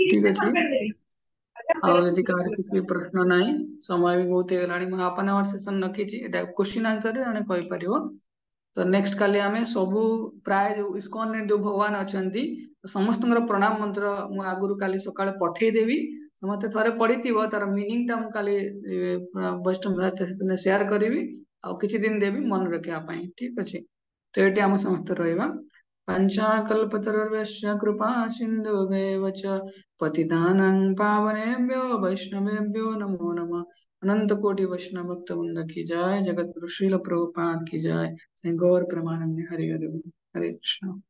ଠିକ ଅଛି। ଆଉ ଯଦି କାହାର କିଛି ପ୍ରଶ୍ନ ନାହିଁ, ସମୟ ବି ବହୁତ ହେଇଗଲାଣି, ମୁଁ ହାଫ୍ ଆନ୍ ଆୱାର ସେସନ ରଖିଛି, ଏଟା କ୍ୱେଶ୍ଚିନ୍ ଆନ୍ସରରେ ଜଣେ କହିପାରିବ। तो नेक्स्ट काली आमे सबु प्राय जो इस्कॉन ने जो भगवान अछंती समस्त प्रणाम मंत्र मु आगुरु काली सकाळे पठेई देबी समते थरे पढिथिबो तार मीनिंग ता मु काली वैष्णव भात से शेयर करिवि आ किछि दिन देबी मन रखिया पई ठीक अछि तो एटी हम समस्त रहइबा पंचाकल्पतरुर्भ्यश्च कृपा सिन्धुभ्येव च पतितानां पावनेभ्यो वैष्णवेभ्यो नमो नमः अनंत कोटि वैष्णव भक्त वृंद की जय जगत गुरु श्रील प्रभुपाद की जय गौर प्रमानंद हरि हरि बोल। हरे कृष्ण।